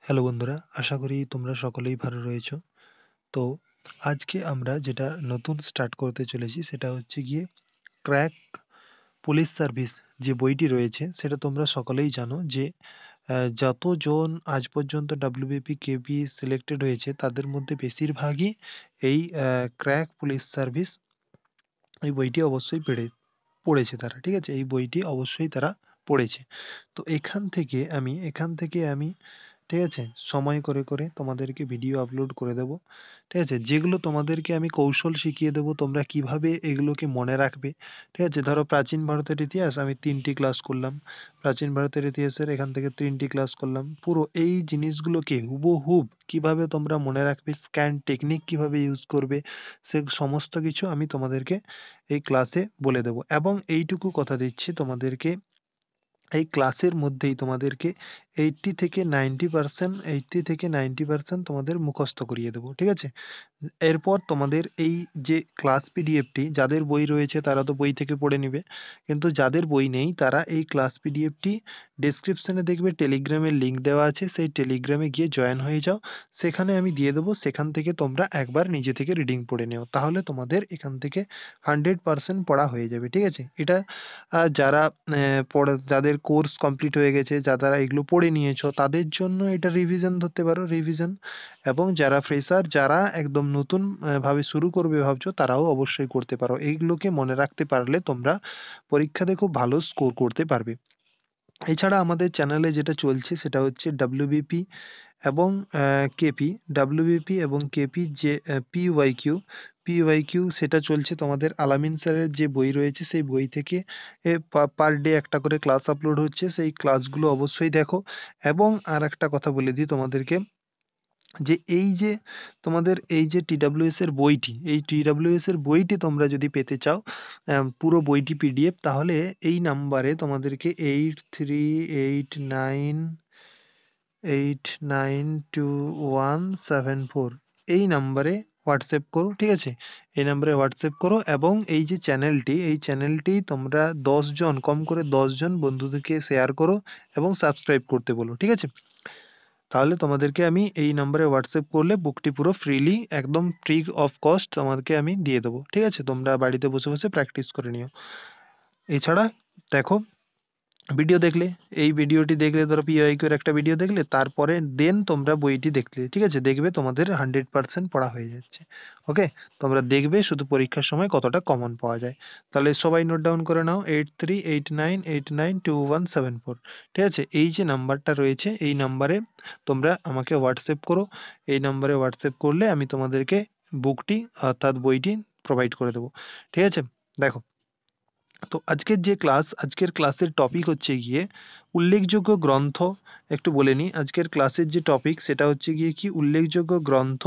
Hello বন্ধুরা, আশা করি তোমরা সকলেই ভালো রয়েছো। তো আজকে আমরা যেটা নতুন স্টার্ট করতে চলেছি সেটা হচ্ছে গিয়ে ক্র্যাক পুলিশ সার্ভিস যে বইটি রয়েছে সেটা তোমরা সকলেই জানো যে যতজন আজ পর্যন্ত ডাব্লিউবিপি কেপি সিলেক্টেড হয়েছে তাদের মধ্যে বেশিরভাগই এই ক্র্যাক পুলিশ সার্ভিস এই বইটি অবশ্যই পড়েছে তারা, ঠিক আছে? এই বইটি অবশ্যই তারা পড়েছে। তো এখান থেকে আমি ঠিক আছে, সময় করে করে তোমাদেরকে ভিডিও আপলোড করে দেবো, ঠিক আছে? যেগুলো তোমাদেরকে আমি কৌশল শিখিয়ে দেবো তোমরা কিভাবে এগুলোকে মনে রাখবে, ঠিক আছে? ধরো প্রাচীন ভারতের ইতিহাস আমি 3টি ক্লাস করলাম, প্রাচীন ভারতের ইতিহাসের এখান থেকে 3টি ক্লাস করলাম, পুরো এই জিনিসগুলোকে হুবহুব কিভাবে তোমরা মনে রাখবে, স্ক্যান টেকনিক কিভাবে ইউজ করবে, সে সমস্ত কিছু আমি তোমাদেরকে এই ক্লাসে বলে দেবো। এবং এইটুকু কথা দিচ্ছি তোমাদেরকে, এই ক্লাসের মধ্যেই তোমাদেরকে 80 থেকে 90% তোমাদের মুখস্থ করিয়ে দেবো, ঠিক আছে? এরপর তোমাদের এই যে ক্লাস পিডিএফটি যাদের বই রয়েছে তারা তো বই থেকে পড়ে নিবে, কিন্তু যাদের বই নেই তারা এই ক্লাস পিডিএফটি ডেসক্রিপশনে দেখবে টেলিগ্রামের লিঙ্ক দেওয়া আছে, সেই টেলিগ্রামে গিয়ে জয়েন হয়ে যাও। সেখানে আমি দিয়ে দেবো, সেখান থেকে তোমরা একবার নিজে থেকে রিডিং পড়ে নিও, তাহলে তোমাদের এখান থেকে 100% পড়া হয়ে যাবে, ঠিক আছে? এটা যারা যাদের কোর্স কমপ্লিট হয়ে গেছে, যারা এগুলো পড়ে নিয়েছো তাদের জন্য এটা রিভিশন ধরতে পারো, রিভিশন। এবং যারা ফ্রেশার, যারা একদম নতুন ভাবে শুরু করবে ভাবছো, তারাও অবশ্যই করতে পারো। এইগুলোকে মনে রাখতে পারলে তোমরা পরীক্ষাতে খুব ভালো স্কোর করতে পারবে। এছাড়া আমাদের চ্যানেলে যেটা চলছে সেটা হচ্ছে ডাব্লিউবিপি এবং কেপি, ডাব্লিউবিপি এবং কেপি যে পিওয়াইকিউ, পিওয়াইকিউ সেটা চলছে তোমাদের আলামিন স্যারের যে বই রয়েছে সেই বই থেকে পার ডে একটা করে ক্লাস আপলোড হচ্ছে, সেই ক্লাসগুলো অবশ্যই দেখো। এবং আর একটা কথা বলে দিই তোমাদেরকে, যে এই যে তোমাদের এই যে টিডাব্লিউএস এর বইটি, এই টিডাব্লিউএস এর বইটি তোমরা যদি পেতে চাও পুরো বইটি পিডিএফ, তাহলে এই নাম্বারে তোমাদেরকে 8389821174 এই নাম্বারে হোয়াটসঅ্যাপ করো, ঠিক আছে? এই নাম্বারে হোয়াটসঅ্যাপ করো এবং এই যে চ্যানেলটি, এই চ্যানেলটি তোমরা 10 জন, কম করে 10 জন বন্ধুদেরকে শেয়ার করো এবং সাবস্ক্রাইব করতে বলো, ঠিক আছে? তাহলে তোমাদেরকে আমি এই নাম্বারে হোয়াটসঅ্যাপ করলে বুকটি পুরো ফ্রিলি, একদম ফ্রি অফ কস্ট তোমাদেরকে আমি দিয়ে দেবো, ঠিক আছে? তোমরা বাড়িতে বসে বসে প্র্যাকটিস করে নিও। এছাড়া দেখো, ভিডিও দেখলে, এই ভিডিওটি দেখলে, ধরো পিওআইকিউর একটা ভিডিও দেখলে, তারপরে দেন তোমরা বইটি দেখলে, ঠিক আছে? দেখবে তোমাদের 100% পড়া হয়ে যাচ্ছে। ওকে, তোমরা দেখবে শুধু পরীক্ষার সময় কতটা কমন পাওয়া যায়। তাহলে সবাই নোট ডাউন করে নাও, 8389892174, ঠিক আছে? এই যে নাম্বারটা রয়েছে এই নাম্বারে তোমরা আমাকে হোয়াটসঅ্যাপ করো। এই নাম্বারে হোয়াটসঅ্যাপ করলে আমি তোমাদেরকে বুকটি অর্থাৎ বইটি প্রোভাইড করে দেবো, ঠিক আছে? দেখো, তো আজকের ক্লাসের টপিক হচ্ছে গিয়ে উল্লেখযোগ্য গ্রন্থ। একটু বলে নিই, আজকের ক্লাসের যে টপিক সেটা হচ্ছে গিয়ে কি উল্লেখযোগ্য গ্রন্থ।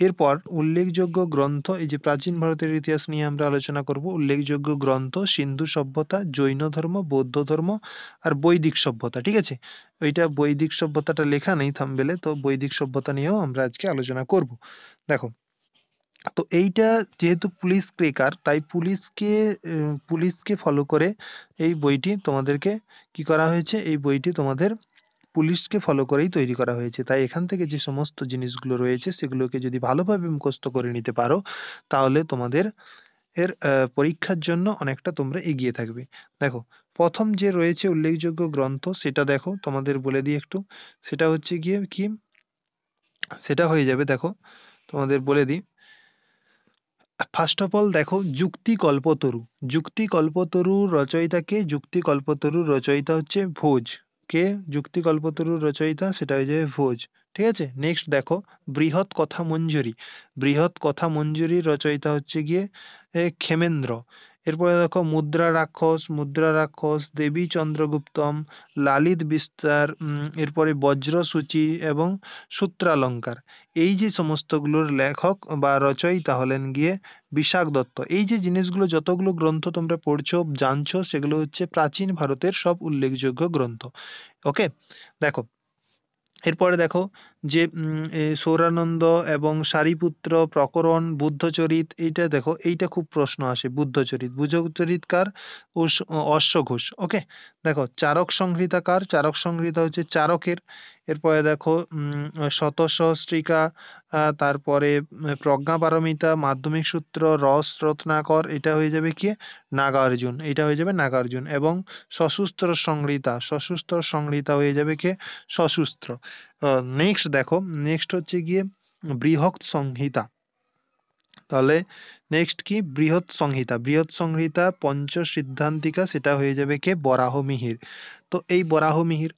এরপর উল্লেখযোগ্য গ্রন্থ, এই যে প্রাচীন ভারতের ইতিহাস নিয়ে আমরা আলোচনা করব। উল্লেখযোগ্য গ্রন্থ, সিন্ধু সভ্যতা, জৈন ধর্ম, বৌদ্ধ ধর্ম আর বৈদিক সভ্যতা, ঠিক আছে? ওইটা বৈদিক সভ্যতাটা লেখা নেই থাম্বনেলে, তো বৈদিক সভ্যতা নিয়েও আমরা আজকে আলোচনা করব। দেখো, তো এইটা যেহেতু পুলিশ ক্রেকার, তাই পুলিশকে ফলো করে এই বইটি তোমাদেরকে কি করা হয়েছে, এই বইটি তোমাদের পুলিশকে ফলো করেই তৈরি করা হয়েছে। তাই এখান থেকে যে সমস্ত জিনিসগুলো রয়েছে সেগুলোকে যদি ভালোভাবে মুখস্থ করে নিতে পারো, তাহলে তোমাদের পরীক্ষার জন্য অনেকটা তোমরা এগিয়ে থাকবে। দেখো, প্রথম যে রয়েছে উল্লেখযোগ্য গ্রন্থ সেটা দেখো, তোমাদের বলে দিই একটু। সেটা হচ্ছে গিয়ে কি, সেটা হয়ে যাবে, দেখো তোমাদের বলে দিই। ফার্স্ট অফ অল দেখো, যুক্তিকল্পতরু। যুক্তিকল্পতরুর রচয়িতা কে? যুক্তিকল্পতরুর রচয়িতা হচ্ছে ভোজ। কে যুক্তিকল্পতরুর রচয়িতা? সেটা হয়ে যাবে ভোজ, ঠিক আছে? নেক্সট দেখো, বৃহৎ কথা মঞ্জুরি। বৃহৎ কথা মঞ্জুরির রচয়িতা হচ্ছে গিয়ে ক্ষেমেন্দ্র। এরপরে দেখো, মুদ্রা রাক্ষস। মুদ্রা রাক্ষস দেবী চন্দ্রগুপ্তম, লালিত বিস্তার, এরপরে বজ্রসূচি এবং সূত্রালঙ্কার। এই যে সমস্তগুলোর লেখক বা রচয়িতা হলেন গিয়ে বিশাখ দত্ত। এই যে জিনিসগুলো, যতগুলো গ্রন্থ তোমরা পড়ছো জানছো, সেগুলো হচ্ছে প্রাচীন ভারতের সব উল্লেখযোগ্য গ্রন্থ। ওকে, দেখো, এরপরে দেখো যে সৌরানন্দ এবং সারিপুত্র প্রকরণ, বুদ্ধচরিত, এইটা দেখো, এইটা খুব প্রশ্ন আসে। বুদ্ধচরিত, বুদ্ধচরিত কার? অশ্ব ঘোষ। ওকে, দেখো, চারক সংহিতা কার? চারক সংহিতা হচ্ছে চারকের। এরপরে দেখো শতসহস্রিকা, তারপরে প্রজ্ঞাপারমিতা, মাধ্যমিক সূত্র, রস রত্নাকর, এটা হয়ে যাবে কি নাগার্জুন, এটা হয়ে যাবে নাগার্জুন। এবং সশস্ত্র সংহিতা, সশস্ত্র সংহিতা হয়ে যাবে কি সশস্ত্র। নেক্সট দেখো, নেক্সট হচ্ছে গিয়ে বৃহৎ সংহিতা। তাহলে নেক্সট কি বৃহৎ সংহিতা, বৃহৎ সংহিতা পঞ্চ সিদ্ধান্তিকা, সেটা হয়ে যাবে কে বরাহ মিহির। তো এই বরাহ মিহির,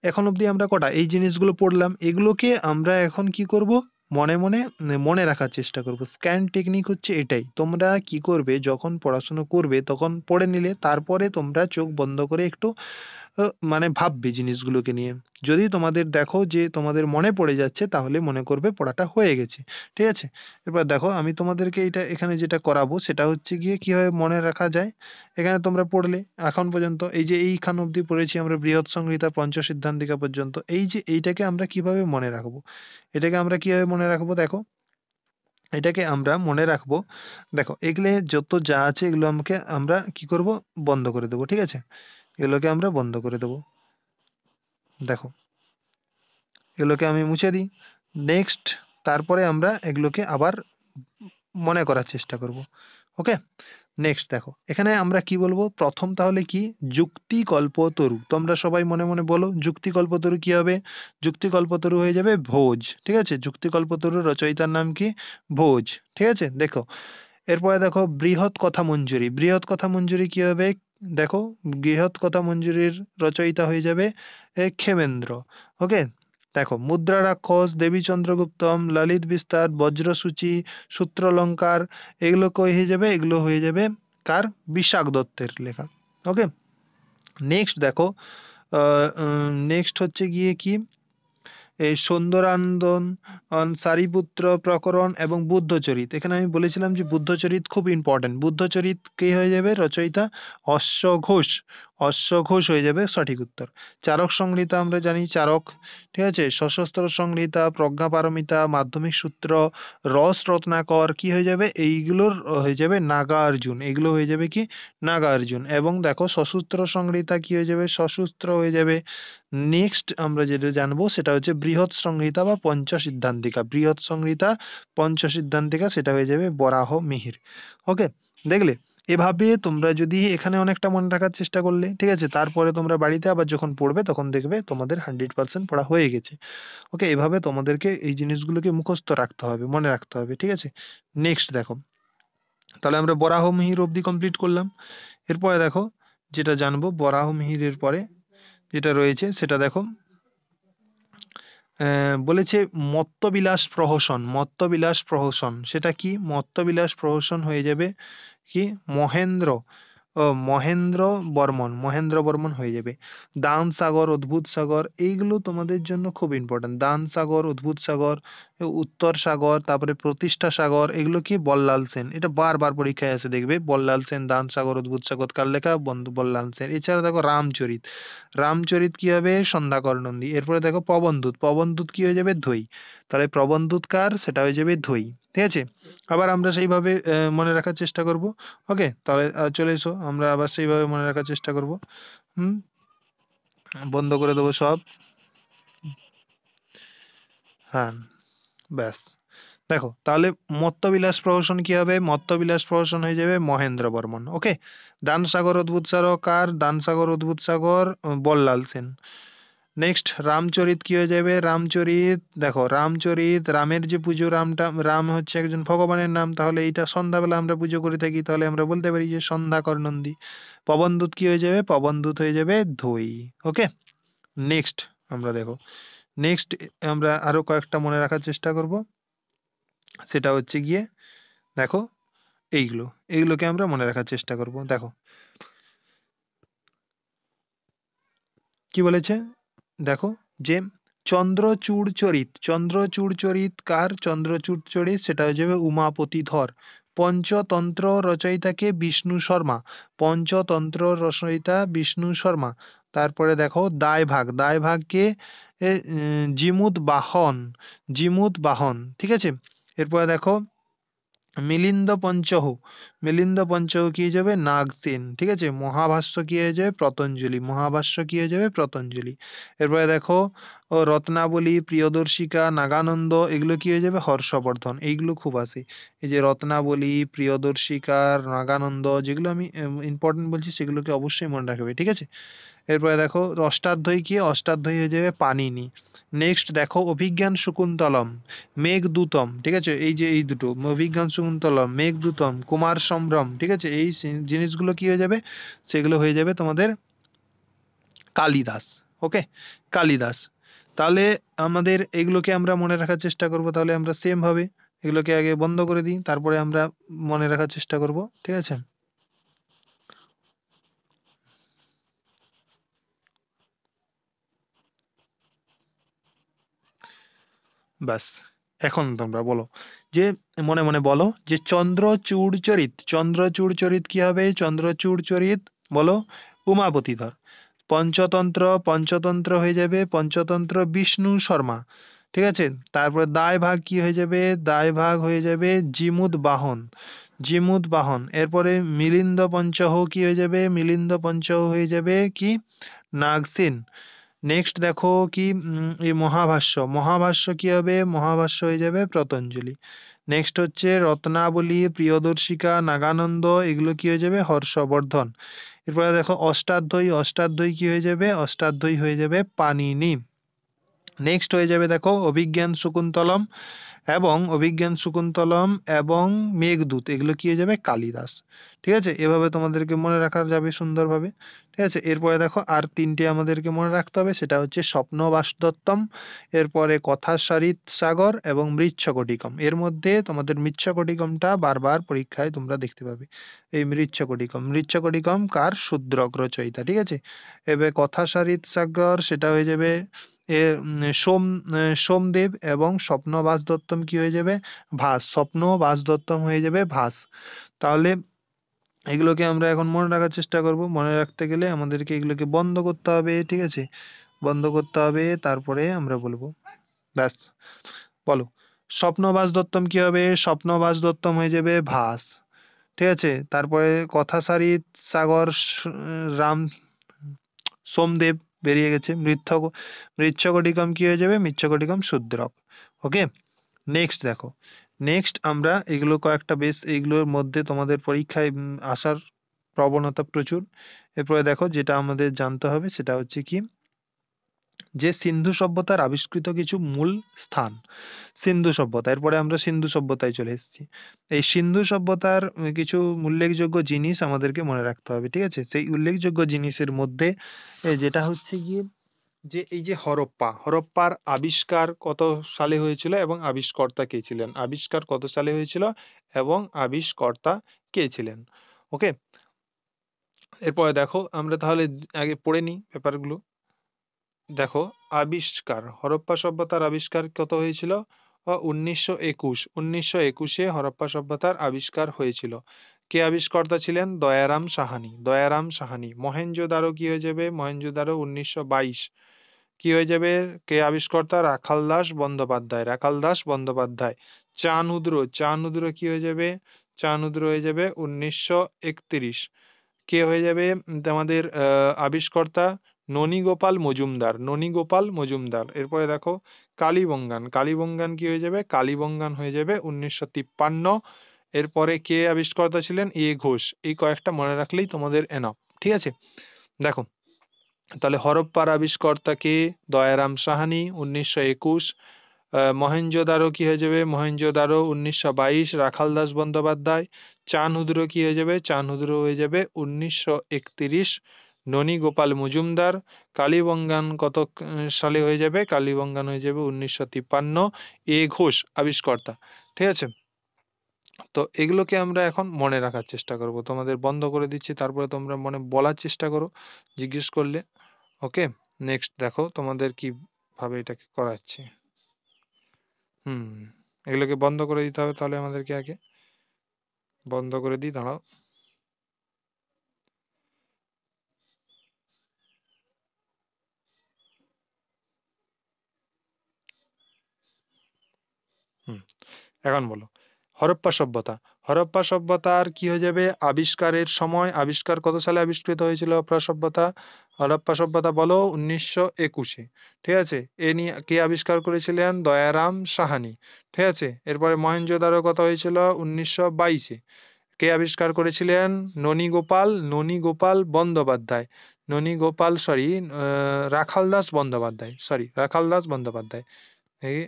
এখন অবধি আমরা কটা এই জিনিসগুলো পড়লাম, এগুলোকে আমরা এখন কি করব, মনে মনে মনে রাখার চেষ্টা করব। স্ক্যান টেকনিক হচ্ছে এটাই, তোমরা কি করবে যখন পড়াশোনা করবে তখন পড়ে নিলে, তারপরে তোমরা চোখ বন্ধ করে একটু মানে ভাববে জিনিসগুলোকে নিয়ে। যদি তোমাদের দেখো যে তোমাদের মনে পড়ে যাচ্ছে, তাহলে মনে করবে পড়াটা হয়ে গেছে। ঠিক আছে, এবার দেখো আমি তোমাদেরকে এটা এখানে যেটা করাবো সেটা হচ্ছে গিয়ে কিভাবে মনে রাখা যায়। এখানে তোমরা পড়লে এখন পর্যন্ত, এই যে এইখান অবধি পড়েছি আমরা বৃহৎ সংহিতা পঞ্চ সিদ্ধান্তিকা পর্যন্ত, এই যে এইটাকে আমরা কিভাবে মনে রাখবো, এটাকে আমরা কিভাবে মনে রাখবো দেখো, এটাকে আমরা মনে রাখবো। দেখো এগুলো যত যা আছে এগুলো আমাকে আমরা কি করব, বন্ধ করে দেবো। ঠিক আছে, এগুলোকে আমরা বন্ধ করে দেবো। দেখো এগুলোকে আমি মুছে দিই। নেক্সট, তারপরে আমরা এগুলোকে আবার মনে করার চেষ্টা করব। ওকে, নেক্সট দেখো এখানে আমরা কি বলবো, প্রথম তাহলে কি যুক্তি কল্পতরু, তোমরা সবাই মনে মনে বলো যুক্তি কল্পতরু কি হবে, যুক্তি কল্পতরু হয়ে যাবে ভোজ। ঠিক আছে, যুক্তি কল্পতরু রচয়িতার নাম কি ভোজ। ঠিক আছে, দেখো এরপরে দেখো বৃহৎ কথা মঞ্জুরি, বৃহৎ কথা মঞ্জুরি কি হবে, দেখো বৃহৎ কথা মঞ্জুরির রচয়িতা হয়ে যাবে ক্ষেমেন্দ্র। ওকে, দেখো মুদ্রা রাক্ষস, দেবী চন্দ্রগুপ্তম, ললিত বিস্তার, বজ্রসূচি, সূত্রালঙ্কার, এগুলো কই হয়ে যাবে, এগুলো হয়ে যাবে কার, বিশাখ দত্তের লেখা। ওকে, নেক্সট দেখো নেক্সট হচ্ছে গিয়ে কি, এই সুন্দরানন্দন, সারিপুত্র প্রকরণ এবং বুদ্ধচরিত। এখানে আমি বলেছিলাম যে বুদ্ধচরিত খুব ইম্পর্টেন্ট, বুদ্ধচরিত কি হয়ে যাবে রচয়িতা অশ্ব ঘোষ, অশ্ব ঘোষ হয়ে যাবে সঠিক উত্তর। চারক সংহিতা আমরা জানি চারক। ঠিক আছে, সশস্ত্র সংহিতা, প্রজ্ঞাপারমিতা, মাধ্যমিক সূত্র, রস রত্নাকর কি হয়ে যাবে, এইগুলোর হয়ে যাবে নাগার্জুন, এগুলো হয়ে যাবে কি নাগার্জুন। এবং দেখো সশস্ত্র সংহিতা কি হয়ে যাবে, সশস্ত্র হয়ে যাবে। নেক্সট আমরা যেটা জানবো সেটা হচ্ছে বৃহৎ সংহিতা বা পঞ্চ সিদ্ধান্তিকা, বৃহৎ সংহিতা পঞ্চ সিদ্ধান্তিকা, সেটা হয়ে যাবে বরাহ মিহির। ওকে, দেখলে এভাবে তোমরা যদি এখানে অনেকটা মনে রাখার চেষ্টা করলে, ঠিক আছে, তারপরে তোমরা বাড়িতে আবার যখন পড়বে তখন দেখবে তোমাদের 100% পড়া হয়ে গেছে। ওকে, এভাবে তোমাদেরকে এই জিনিসগুলোকে মুখস্থ রাখতে হবে, মনে রাখতে হবে। ঠিক আছে, নেক্সট দেখো, তাহলে আমরা বরাহ মিহির অবধি কমপ্লিট করলাম। এরপরে দেখো যেটা জানবো বরাহ মিহিরের পরে যেটা রয়েছে সেটা দেখো, বলেছে মত্তবিলাস প্রহসন, মত্তবিলাস প্রহসন সেটা কি, মত্তবিলাস প্রহসন হয়ে যাবে কি মহেন্দ্র, ও মহেন্দ্র বর্মন, মহেন্দ্র বর্মন হয়ে যাবে। দান সাগর, অদ্ভুত সাগর, এইগুলো তোমাদের জন্য খুব ইম্পর্টেন্ট। দান সাগর, অদ্ভুত সাগর, উত্তর সাগর, তারপরে প্রতিষ্ঠা সাগর, এগুলো কি বল্লাল সেন, এটা বারবার পরীক্ষায় আসে দেখবে, বল্লাল সেন, দান সাগর, অদ্ভুত সাগর কার লেখা, বন্ধু বল্লাল সেন। এছাড়া দেখো রামচরিত, রামচরিত কি হবে সন্ধ্যাকর নন্দী। এরপরে দেখো প্রবন্ধুত, প্রবন্ধুত কি হয়ে যাবে ধৈ, তাহলে প্রবন্ধুত কার, সেটা হয়ে যাবে ধৈ। ঠিক আছে, আবার আমরা সেইভাবে মনে রাখার চেষ্টা করব। ওকে, তাহলে চলে এসো আমরা আবার সেইভাবে মনে রাখার চেষ্টা করব। হুম, বন্ধ করে দেবো সব। হ্যাঁ, ব্যাস, দেখো তাহলে মত্তবিলাস প্রহসন কি হবে, মত্তবিলাস প্রহসন হয়ে যাবে মহেন্দ্র বর্মন। ওকে, দান সাগর অদ্ভুত সাগর কার, দান সাগর অদ্ভুত সাগর বল্লাল সেন। নেক্সট রামচরিত কি হয়ে যাবে, রামচরিত দেখো রামচরিত, রামের যে পুজো, রামটা রাম হচ্ছে একজন ভগবানের নাম, তাহলে এইটা সন্ধ্যাবেলা আমরা পুজো করে থাকি, তাহলে আমরা বলতে পারি যে সন্ধ্যাকর নন্দী। পবনদূত কি হয়ে যাবে, পবনদূত হয়ে যাবে ধৈ। ওকে, নেক্সট আমরা দেখো, নেক্সট আমরা আরো কয়েকটা মনে রাখার চেষ্টা করব। সেটা হচ্ছে গিয়ে দেখো এইগুলো, এইগুলোকে আমরা মনে রাখার চেষ্টা করব। দেখো কি বলেছে, দেখো যে চন্দ্রচূড় চরিত, চন্দ্রচূড় চরিত কার, চন্দ্রচূড় চরিত সেটা হয়ে যাবে উমাপতি ধর। পঞ্চতন্ত্র রচয়িতাকে বিষ্ণু শর্মা, পঞ্চতন্ত্র রচয়িতা বিষ্ণু শর্মা। তারপরে দেখো দায়ভাগ, দায়ভাগকে জিমুত বাহন, জিমুত বাহন। ঠিক আছে, এরপরে দেখো মিলিন্দ পঞ্চহ, মিলিন্দ পঞ্চহ কি হয়ে যাবে? নাগসেন। ঠিক আছে, মহাভাষ্য কি হয়ে যাবে? পতঞ্জলি। মহাভাষ্য কি হয়ে যাবে? পতঞ্জলি। এরপরে দেখো, ও রত্নাবলী, প্রিয়দর্শিকা, নাগানন্দ, এগুলো কি হয়ে যাবে? হর্ষবর্ধন। এইগুলো খুব আসে, এই যে রত্নাবলী, প্রিয়দর্শিকা, নাগানন্দ, যেগুলো আমি ইম্পর্টেন্ট বলছি সেগুলোকে অবশ্যই মনে রাখবে। ঠিক আছে, এরপরে দেখো অষ্টাধ্যায়ী কি? অষ্টাধ্যায়ী হয়ে যাবে পানিনি। নেক্সট দেখো অভিজ্ঞান শকুন্তলম, মেঘদূতম। ঠিক আছে, এই যে এই দুটো, অভিজ্ঞান শকুন্তলম, মেঘদূতম, কুমার সম্ভ্রম। ঠিক আছে, এই জিনিসগুলো কি হয়ে যাবে? সেগুলো হয়ে যাবে তোমাদের কালিদাস। ওকে, কালিদাস। তাহলে আমাদের এগুলোকে আমরা মনে রাখার চেষ্টা করব। তাহলে আমরা সেম ভাবে এগুলোকে আগে বন্ধ করে দিই, তারপরে আমরা মনে রাখার চেষ্টা করব। ঠিক আছে, ব্যাস। এখন তোমরা বলো যে, মনে মনে বলো যে চন্দ্রচূড় চরিত, চন্দ্রচূড় চরিত কি হবে? চন্দ্রচূড় চরিত বলো, উমাপতি ধর। পঞ্চতন্ত্র, পঞ্চতন্ত্র হয়ে যাবে পঞ্চতন্ত্র বিষ্ণু শর্মা। ঠিক আছে, তারপরে দায় ভাগ কি হয়ে যাবে? দায় ভাগ হয়ে যাবে জিমুদ বাহন, জিমুদ বাহন। এরপরে মিলিন্দ পঞ্চহ কি হয়ে যাবে? মিলিন্দ পঞ্চহ হয়ে যাবে কি? নাগসেন। নেক্সট দেখো কি, এই মহাভাষ্য, মহাভাষ্য কি হবে? মহাভাষ্য হয়ে যাবে পতঞ্জলি। নেক্সট হচ্ছে রত্নাবলী, প্রিয়দর্শিকা, নাগানন্দ, এগুলো কি হয়ে যাবে? হর্ষবর্ধন। এরপরে দেখো অষ্টাধ্যায়ী, অষ্টাধ্যায়ী কি হয়ে যাবে? অষ্টাধ্যায়ী হয়ে যাবে পানিনি। নেক্সট হয়ে যাবে দেখো অভিজ্ঞান শকুন্তলম, এবং অভিজ্ঞান শকুন্তলম এবং মেঘদূত, এগুলো কি হয়ে যাবে? কালিদাস। ঠিক আছে, এভাবে তোমাদেরকে মনে রাখা যাবে সুন্দরভাবে। ঠিক আছে, এরপরে দেখো আর তিনটে আমাদেরকে মনে রাখতে হবে, সেটা হচ্ছে স্বপ্ন বাসদত্তম, এরপরে কথাসারিত সাগর এবং মৃচ্ছকটিকম। এর মধ্যে তোমাদের মৃচ্ছকটিকমটা বারবার পরীক্ষায় তোমরা দেখতে পাবে। এই মৃচ্ছকটিকম, মৃচ্ছকটিকম কার? শূদ্রক রচয়িতা। ঠিক আছে, এবার কথাসারিত সাগর সেটা হয়ে যাবে সোমদেব, এবং স্বপ্ন বাসদত্তম কি হয়ে যাবে? ভাস। স্বপ্ন বাসদত্তম হয়ে যাবে ভাস। তাহলে এগুলোকে আমরা এখন মনে রাখার চেষ্টা করব। মনে রাখতে গেলে আমাদেরকে এগুলোকে বন্ধ করতে হবে। ঠিক আছে, বন্ধ করতে হবে, তারপরে আমরা বলবো। ব্যাস, বলো। স্বপ্ন বাসদত্তম কি হবে? স্বপ্ন বাসদত্তম হয়ে যাবে ভাস। ঠিক আছে, তারপরে কথাসারিত সাগর রাম সোমদেব বেরিয়ে গেছে। মৃচ্ছকটিকম কি হয়ে যাবে? মৃচ্ছকটিকম শূদ্রক। ওকে, নেক্সট দেখো। নেক্সট আমরা এগুলো কয়েকটা বেশ, এইগুলোর মধ্যে তোমাদের পরীক্ষায় আসার প্রবণতা প্রচুর। এরপরে দেখো যেটা আমাদের জানতে হবে সেটা হচ্ছে কি, যে সিন্ধু সভ্যতার আবিষ্কৃত কিছু মূল স্থান। সিন্ধু সভ্যতা, এরপরে আমরা সিন্ধু সভ্যতায় চলে এসেছি। এই সিন্ধু সভ্যতার কিছু উল্লেখযোগ্য জিনিস আমাদেরকে মনে রাখতে হবে। ঠিক আছে, সেই উল্লেখযোগ্য জিনিসের মধ্যে যেটা হচ্ছে গিয়ে, যে এই যে হরপ্পা, হরপ্পার আবিষ্কার কত সালে হয়েছিল এবং আবিষ্কর্তা কে ছিলেন? আবিষ্কার কত সালে হয়েছিল এবং আবিষ্কর্তা কে ছিলেন? ওকে, এরপরে দেখো আমরা তাহলে আগে পড়ে নিই ব্যাপারগুলো। দেখো, আবিষ্কার, হরপ্পা সভ্যতার আবিষ্কার কত হয়েছিল? 1921, 1921-এ হরপ্পা সভ্যতার আবিষ্কার হয়েছিল। কে আবিষ্কর্তা ছিলেন? দয়ারাম সাহানি, দয়ারাম সাহানি। মহেঞ্জোদারো কি হয়ে যাবে? মহেঞ্জোদারো 1922 কি হয়ে যাবে? কে আবিষ্কর্তা? রাখাল দাস বন্দ্যোপাধ্যায়, রাখাল দাস বন্দ্যোপাধ্যায়। চানুদ্র, চানুদ্র কি হয়ে যাবে? চানুদ্র হয়ে যাবে 1931। কে হয়ে যাবে আমাদের আবিষ্কর্তা? ননীগোপাল মজুমদার, ননীগোপাল মজুমদার। এরপরে দেখো কালীবঙ্গান, কালীবঙ্গান কি হয়ে যাবে? কালীবঙ্গান হয়ে যাবে 1953। এরপরে কে আবিষ্কর্তা ছিলেন? এ ঘোষ। এই কয়েকটা মনে রাখলেই তোমাদের এনাফ। ঠিক আছে, দেখো তাহলে হরপ্পার আবিষ্কর্তা কে? দয়ারাম সাহানি 1921। মহেঞ্জোদারো কি হয়ে যাবে? মহেঞ্জোদারো 1922, রাখাল দাস বন্দ্যোপাধ্যায়। চানহুদরো কি হয়ে যাবে? চানহুদরো হয়ে যাবে 1931, ননী গোপাল মজুমদার। কালীবঙ্গান কত সালে হয়ে যাবে? কালীবঙ্গান হয়ে যাবে 1953। এ ঘোষ আবিষ্কর্তা। ঠিক আছে, তো এগুলোকে আমরা এখন মনে রাখার চেষ্টা করব। তোমাদের বন্ধ করে দিচ্ছি, তারপরে তোমরা মনে বলার চেষ্টা করো জিজ্ঞেস করলে। ওকে, নেক্সট দেখো তোমাদের কিভাবে এটাকে করাচ্ছি। হুম, এগুলোকে বন্ধ করে দিতে হবে তাহলে আমাদেরকে আগে। বন্ধ করে দিই, দাঁড়াও। হুম, এখন বলো। হরপ্পা সভ্যতা। হরপ্পা সভ্যতার কি হয়ে যাবে আবিষ্কারের সময়, আবিষ্কার কত সালে আবিষ্কৃত হয়েছিল হরপ্পা সভ্যতা? হরপ্পা সভ্যতা বলো 1921-এ। ঠিক আছে, এ নিয়ে কে আবিষ্কার করেছিলেন? দয়ারাম সাহানি। ঠিক আছে, এরপরে মহেঞ্জোদারো কত হয়েছিল? 1922-এ। কে আবিষ্কার করেছিলেন? ননী গোপাল বন্দ্যোপাধ্যায়। রাখালদাস বন্দ্যোপাধ্যায়, সরি রাখালদাস বন্দ্যোপাধ্যায়।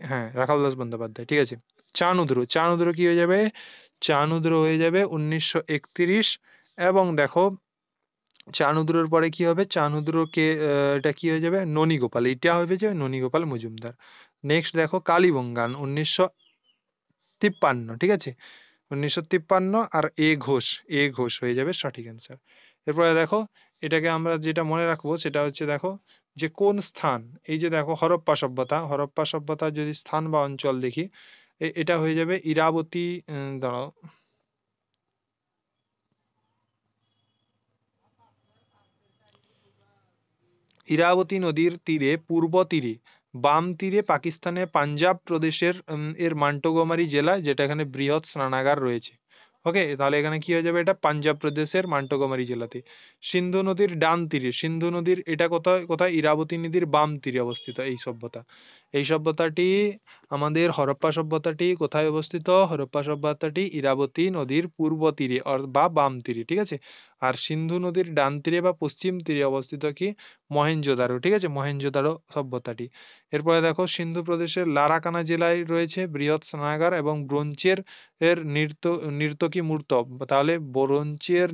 হ্যাঁ, রাখালদাস বন্দ্যোপাধ্যায়। ঠিক আছে। চানুদ্র কি হয়ে যাবে? চানুদ্র হয়ে যাবে 1931। এবং দেখো চানুদ্রর পরে কি হবে? এটা কি হয়ে যাবে? ননীগোপাল, এটা হবে যে ননীগোপাল মজুমদার। নেক্সট দেখো কালীবঙ্গান 1953। ঠিক আছে, 1953। আর এ ঘোষ হয়ে যাবে সঠিক অ্যান্সার। এরপরে দেখো, এটাকে আমরা যেটা মনে রাখবো সেটা হচ্ছে দেখো যে কোন স্থান, এই যে দেখো হরপ্পা সভ্যতার যদি স্থান বা অঞ্চল দেখি, এটা হয়ে যাবে ইরাবতী। দাঁড়াও, ইরাবতী নদীর তীরে, পূর্ব তীরে, বাম তীরে পাকিস্তানের পাঞ্জাব প্রদেশের এর মান্টোগোমারি জেলায়, যেটা এখানে বৃহৎ স্নানাগার রয়েছে। ওকে, তাহলে এখানে কি হয়ে যাবে? এটা পাঞ্জাব প্রদেশের মান্টোগোমারি জেলাতে। সিন্ধু নদীর ডান তীরে, সিন্ধু নদীর এটা কোথায় কোথায়? ইরাবতী নদীর বাম তীরে অবস্থিত এই সভ্যতা। এই সভ্যতাটি, আমাদের হরপ্পা সভ্যতাটি কোথায় অবস্থিত? হরপ্পা সভ্যতাটি ইরাবতী নদীর পূর্ব তীরে বা বাম তীরে। ঠিক আছে। আর সিন্ধু নদীর ডান তীরে বা পশ্চিম তীরে অবস্থিত কি? মহেঞ্জোদারো। ঠিক আছে, মহেঞ্জোদারো সভ্যতাটি। এরপরে দেখো সিন্ধু প্রদেশের লারাকানা জেলায় রয়েছে বৃহৎ স্নানাগার এবং ব্রোঞ্জের নির্তকী মূর্ত। তাহলে ব্রোঞ্জের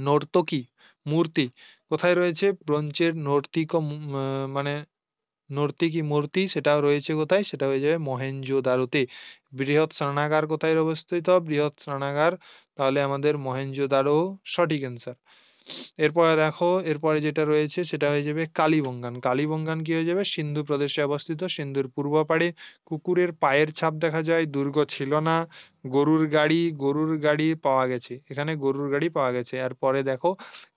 নর্তকী মূর্তি কোথায় রয়েছে? ব্রোঞ্জের মানে নর্তকী মূর্তি, সেটাও রয়েছে কোথায়? সেটা হয়ে যাবে মহেঞ্জোদারোতে। বৃহৎ স্নানাগার কোথায় অবস্থিত? বৃহৎ স্নানাগার তাহলে আমাদের মহেঞ্জোদারো সঠিক অ্যান্সার। এরপরে দেখো, এরপরে যেটা রয়েছে সেটা হয়ে যাবে কালীবঙ্গান। কালীবঙ্গান কি হয়ে যাবে? সিন্ধু প্রদেশে অবস্থিত, সিন্ধুর পূর্ব পাড়ে। কুকুরের পায়ের ছাপ দেখা যায়, দুর্গ ছিল না। গরুর গাড়ি পাওয়া গেছে, এখানে গরুর গাড়ি পাওয়া গেছে। আর পরে দেখো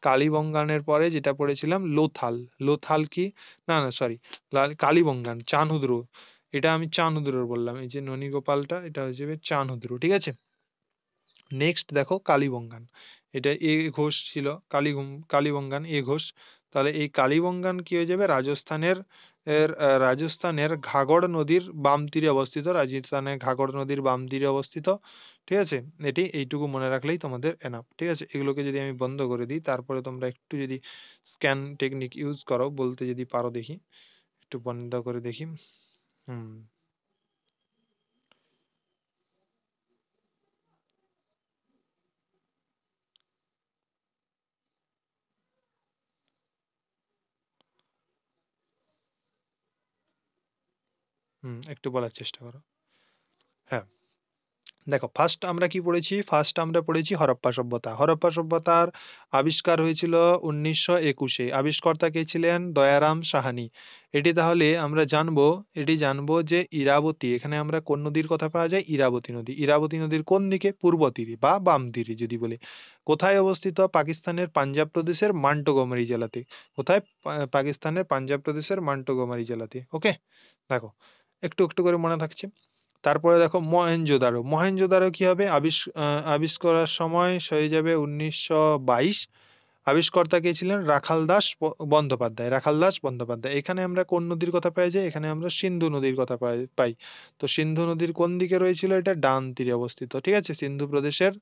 কালীবঙ্গানের পরে যেটা পড়েছিলাম লোথাল। লোথাল কি, না না সরি, কালীবঙ্গান চানহুদ্র। এটা আমি চানহুদ্র বললাম, এই যে ননীগোপালটা এটা হয়ে যাবে চানহুদ্র। ঠিক আছে। নেক্সট দেখো কালীবঙ্গান, এটা এ ঘোষ ছিল। কালীবঙ্গান এ ঘোষ। তাহলে এই কালীবঙ্গান কি হয়ে যাবে? রাজস্থানের ঘাগড় নদীর বাম তীরে অবস্থিত, রাজস্থানের ঘাগড় নদীর বাম তীরে অবস্থিত। ঠিক আছে, এইটুকু মনে রাখলেই তোমাদের এনাফ। ঠিক আছে, এগুলোকে যদি আমি বন্ধ করে দিই, তারপরে তোমরা একটু যদি স্ক্যান টেকনিক ইউজ করো, বলতে যদি পারো দেখি, একটু বন্ধ করে দেখি। হুম। একটু বলার চেষ্টা করো। হ্যাঁ, দেখো ফার্স্ট আমরা পড়েছি হরপ্পা সভ্যতা। হরপ্পা সভ্যতার আবিষ্কার হয়েছিল 1921-এ। আবিষ্কর্তা কে ছিলেন? দয়ারাম সাহানি। এটি জানবো যে ইরাবতী, এখানে আমরা কোন নদীর কথা পাওয়া যায়? ইরাবতী নদী। ইরাবতী নদীর কোন দিকে? পূর্ব তীরে বা বাম তীরে যদি বলি। কোথায় অবস্থিত? পাকিস্তানের পাঞ্জাব প্রদেশের মান্টোগোমারি জেলাতে। কোথায়? পাকিস্তানের পাঞ্জাব প্রদেশের মান্টোগোমারি জেলাতে। ওকে, দেখো একটু একটু করে মনে থাকছে। তারপরে দেখো মহেঞ্জোদারো। মহেঞ্জোদারো কি হবে? আবিষ্কারের সময় হয়ে যাবে 1922। আবিষ্কর্তা কে ছিলেন? রাখালদাস বন্দ্যোপাধ্যায়। এখানে আমরা কোন নদীর কথা পাই যাই? এখানে আমরা সিন্ধু নদীর কথা পাই। তো সিন্ধু নদীর কোন দিকে রয়েছিল? এটা ডান তীরে অবস্থিত। ঠিক আছে, সিন্ধু প্রদেশের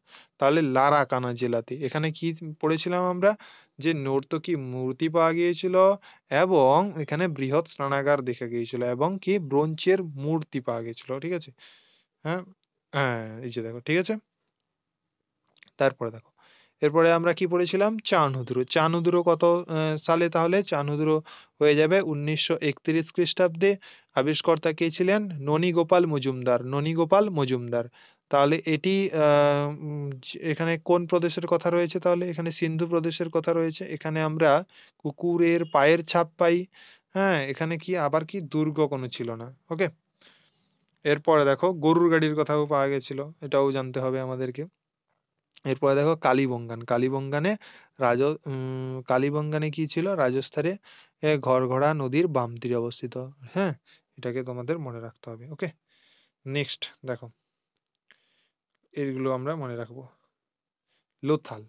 তাহলে লারাকানা জেলাতে। এখানে কি পড়েছিলাম আমরা? যে নর্তকী মূর্তি পাওয়া গিয়েছিল, এবং এখানে বৃহৎ স্নানাগার দেখা গিয়েছিল, এবং কি ব্রোঞ্জের মূর্তি পাওয়া গেছিল। ঠিক আছে। হ্যাঁ, হ্যাঁ, এই যে দেখো। ঠিক আছে। তারপরে দেখো, এরপরে আমরা কি পড়েছিলাম? চানুদুরো কত সালে? তাহলে চানুদুরো হয়ে যাবে 1931 খ্রিস্টাব্দে। আবিষ্কর্তা কে ছিলেন? ননীগোপাল মজুমদার। তাহলে এটি এখানে কোন প্রদেশের কথা রয়েছে? তাহলে এখানে সিন্ধু প্রদেশের কথা রয়েছে। এখানে আমরা কুকুরের পায়ের ছাপ পাই। হ্যাঁ, এখানে কি আবার কি দুর্গ কোনো ছিল না। ওকে। এরপরে দেখো গরুর গাড়ির কথাও পাওয়া গেছিল, এটাও জানতে হবে আমাদেরকে। এরপরে দেখো কালীবঙ্গানে কি ছিল? রাজস্থানে ঘরঘরা নদীর বাম তীরে অবস্থিত। হ্যাঁ, এটাকে তোমাদের মনে রাখতে হবে। ওকে, নেক্সট দেখো, এইগুলো আমরা মনে রাখবো। লোথাল,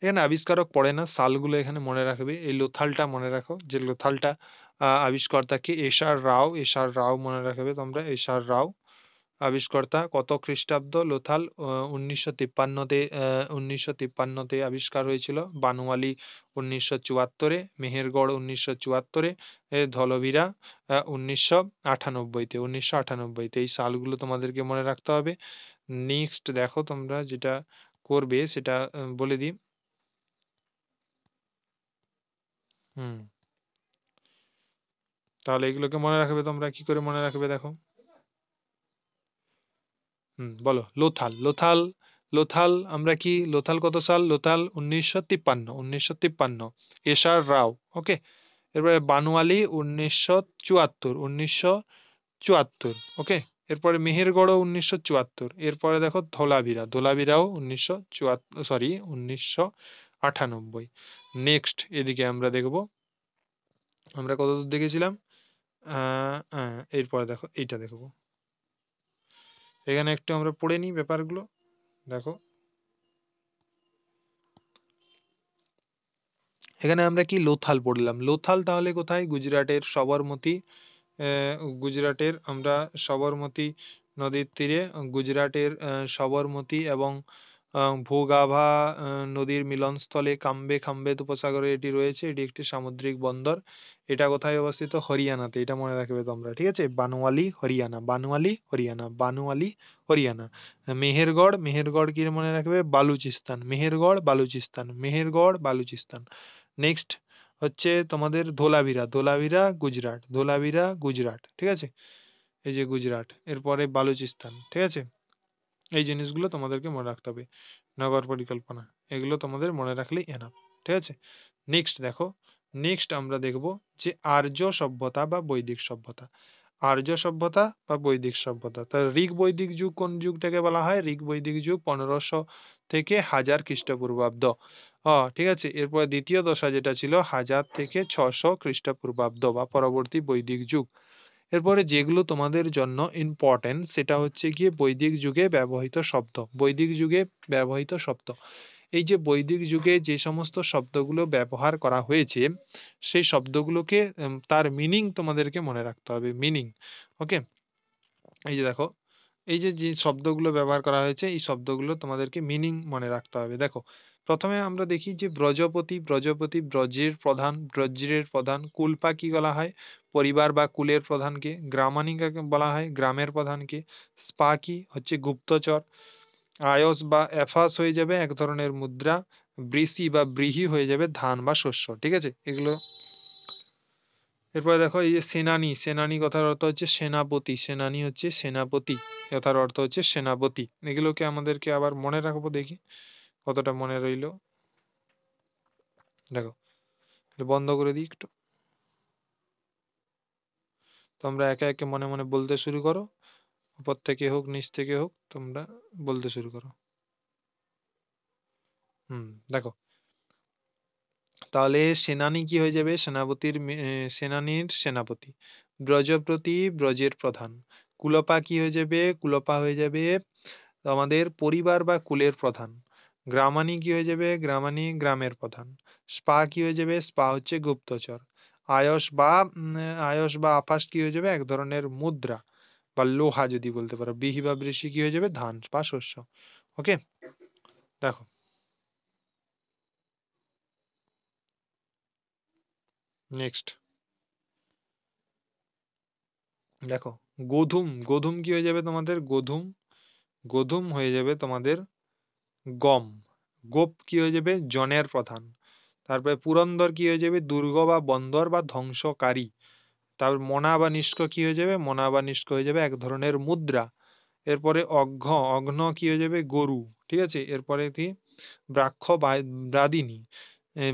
এখানে আবিষ্কারক পড়ে না, সালগুলো এখানে মনে রাখবে। এই লোথালটা মনে রাখো, যে লোথালটা আবিষ্কর্তাকে এস.আর. রাও, এস.আর. রাও মনে রাখবে তোমরা, এস.আর. রাও আবিষ্কর্তা। কত খ্রিস্টাব্দ লোথাল? 1953-তে, 1953-তে আবিষ্কার হয়েছিল। বানুয়ালি 1974-এ, মেহেরগড় 1974-এ, ধলভিরা 1998-তে, 1998-তে। এই সালগুলো তোমাদেরকে মনে রাখতে হবে। নেক্সট দেখো, তোমরা যেটা করবে সেটা বলে দিই। হুম, তাহলে এগুলোকে মনে রাখবে তোমরা, কি করে মনে রাখবে দেখো। বলো, লোথাল, লোথাল, লোথাল আমরা কি, লোথাল কত সাল? লোথাল 1953, 1953, এস.আর. রাও। ওকে, এরপরে বানুয়ালি 1974, 1974। ওকে, এরপরে মেহেরগড়ও 1974। এরপরে দেখো ধোলাভিরা, ধোলাভিরাও 1974, সরি 1998। নেক্সট এদিকে আমরা দেখব, আমরা কতদূর দেখেছিলাম? এরপরে দেখো এইটা দেখবো। এখানে একটু আমরা পড়ে নিই ব্যাপারগুলো। দেখো, এখানে আমরা কি লোথাল পড়লাম। লোথাল তাহলে কোথায়? গুজরাটের সবরমতী, গুজরাটের আমরা সবরমতী নদীর তীরে, গুজরাটের সবরমতী এবং ভোগাভা নদীর মিলনস্থলে কাম্বে খাম্বেত উপসাগরে এটি রয়েছে। এটি একটি সামুদ্রিক বন্দর। এটা কোথায় অবস্থিত? হরিয়ানাতে। এটা মনে রাখবে তোমরা, ঠিক আছে? বানোয়ালি হরিয়ানা, বানোয়ালি হরিয়ানা, বানোয়ালি হরিয়ানা। মেহেরগড়, মেহেরগড় কি মনে রাখবে? বালুচিস্তান, মেহেরগড় বালুচিস্তান, মেহেরগড় বালুচিস্তান। নেক্সট হচ্ছে তোমাদের ধোলাভিরা, ধোলাভিরা গুজরাট, ধোলাভিরা গুজরাট, ঠিক আছে? এই যে গুজরাট, এরপরে বালুচিস্তান, ঠিক আছে? এই জিনিসগুলো তোমাদেরকে মনে রাখতে হবে। নগর পরিকল্পনা, এগুলো তোমাদের মনে রাখলেই এনাফ, ঠিক আছে? নেক্সট দেখো, নেক্সট আমরা দেখব যে আর্য সভ্যতা বা বৈদিক সভ্যতা। আর্য সভ্যতা বা বৈদিক সভ্যতা, তার ঋগ বৈদিক যুগ কোন যুগটাকে বলা হয়? ঋগ বৈদিক যুগ 1500 থেকে 1000 খ্রিস্টপূর্বাব্দ। ঠিক আছে, এরপর দ্বিতীয় দশা যেটা ছিল 1000 থেকে 600 খ্রিস্টপূর্বাব্দ বা পরবর্তী বৈদিক যুগ। এরপরে যেগুলো তোমাদের জন্য ইম্পর্টেন্ট সেটা হচ্ছে গিয়ে বৈদিক যুগে ব্যবহৃত শব্দ, বৈদিক যুগে ব্যবহৃত শব্দ। এই যে বৈদিক যুগে যে সমস্ত শব্দগুলো ব্যবহার করা হয়েছে সেই শব্দগুলোকে তার মিনিং তোমাদেরকে মনে রাখতে হবে, মিনিং। ওকে, এই যে দেখো, এই যে যে শব্দগুলো ব্যবহার করা হয়েছে এই শব্দগুলো তোমাদেরকে মিনিং মনে রাখতে হবে। দেখো, প্রথমে আমরা দেখি যে ব্রজপতি, ব্রজপতি ব্রজের প্রধান, ব্রজ্রের প্রধান। কুলপা কি বলা হয়? পরিবার বা কুলের প্রধানকে। গ্রামানি কাকে বলা হয়? গ্রামের প্রধানকে। স্পা কি? হচ্ছে গুপ্তচর। আয়স বা এফাস হয়ে যাবে এক ধরনের মুদ্রা। বৃষি বা ব্রিহি হয়ে যাবে ধান বা শস্য, ঠিক আছে? এগুলো। এরপরে দেখো, এই যে সেনানি, সেনানি কথার অর্থ হচ্ছে সেনাপতি, সেনানি হচ্ছে সেনাপতি, কথার অর্থ হচ্ছে সেনাপতি। এগুলোকে আমাদেরকে আবার মনে রাখবো, দেখি কতটা মনে রইলো। দেখো, বন্ধ করে দিই একটু, তোমরা একে একে মনে মনে বলতে শুরু করো, উপর থেকে হোক নিচ থেকে হোক তোমরা বলতে শুরু করো। দেখো, তাহলে সেনানি কি হয়ে যাবে? সেনাপতির সেনানির সেনাপতি। ব্রজপ্রতি ব্রজের প্রধান। কুলপা কি হয়ে যাবে? কুলপা হয়ে যাবে আমাদের পরিবার বা কুলের প্রধান। গ্রামানি কি হয়ে যাবে? গ্রামানি গ্রামের প্রধান। স্পা কি হয়ে যাবে? স্পা হচ্ছে গুপ্তচর। আয়স বা আয়স বা আফাস কি হয়ে যাবে? এক ধরনের মুদ্রা বা লোহা যদি বলতে পারো। বিহি বা বৃষি কি হয়ে যাবে? ধান বা শস্য। ওকে, দেখো, নেক্সট দেখো, গোধূম, গোধূম কি হয়ে যাবে তোমাদের? গোধূম, গোধূম হয়ে যাবে তোমাদের গম। গোপ কি হয়ে যাবে? জনের প্রধান। তারপরে পুরন্দর কি হয়ে যাবে? দুর্গ বা বন্দর বা ধ্বংসকারী। তারপর মনা বা নিষ্ক কি হয়ে যাবে? মনা বা নিষ্ক হয়ে যাবে এক ধরনের মুদ্রা। এরপরে অঘ্ন, অঘ্ন কি হয়ে যাবে? গরু, ঠিক আছে? এরপরে কি? ব্রাক্ষ ব্রাদিনী,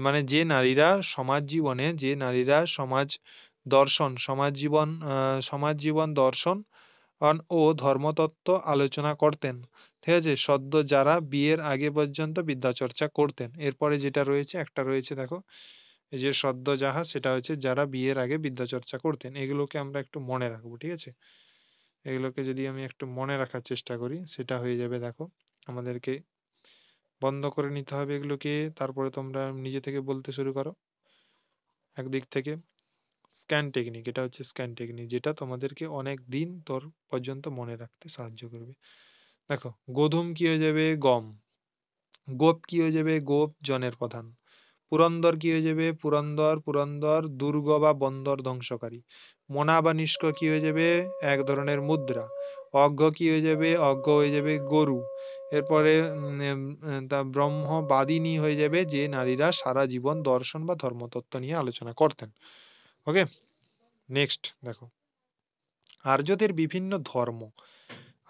মানে যে নারীরা সমাজ জীবনে, যে নারীরা সমাজ দর্শন, সমাজ জীবন, সমাজ জীবন দর্শন ও ধর্মতত্ত্ব আলোচনা করতেন, ঠিক আছে? সদ্য যারা বিয়ের আগে পর্যন্ত বিদ্যা চর্চা করতেন। এরপরে যেটা রয়েছে, একটা রয়েছে দেখো, এই যে সদ্য যাহা, সেটা হচ্ছে যারা বিয়ের আগে বিদ্যা চর্চা করতেন। এগুলোকে আমরা একটু মনে রাখবো, ঠিক আছে? এগুলোকে যদি আমি একটু মনে রাখার চেষ্টা করি, সেটা হয়ে যাবে, দেখো আমাদেরকে বন্ধ করে নিতে হবে এগুলোকে। তারপরে তোমরা নিজে থেকে বলতে শুরু করো একদিক থেকে। স্ক্যান টেকনিক, এটা হচ্ছে স্ক্যান টেকনিক, যেটা তোমাদেরকে অনেক দিন তোর পর্যন্ত মনে রাখতে সাহায্য করবে। দেখো, গোধূম কি হয়ে যাবে? গম। গোপ কি হয়ে যাবে? গোপ, জনের প্রধান। পুরন্দর কি হয়ে যাবে? পুরন্দর, পুরন্দর দুর্গ বা বন্দর ধ্বংসকারী। মনা বা নিষ্ক কি হয়ে যাবে? এক ধরনের মুদ্রা। অজ্ঞ কি হয়ে যাবে? অজ্ঞ হয়ে যাবে গরু। এরপরে তা ব্রহ্মবাদিনী হয়ে যাবে যে নারীরা সারা জীবন দর্শন বা ধর্মতত্ত্ব নিয়ে আলোচনা করতেন। ওকে, নেক্সট দেখো, আর্যদের বিভিন্ন ধর্ম।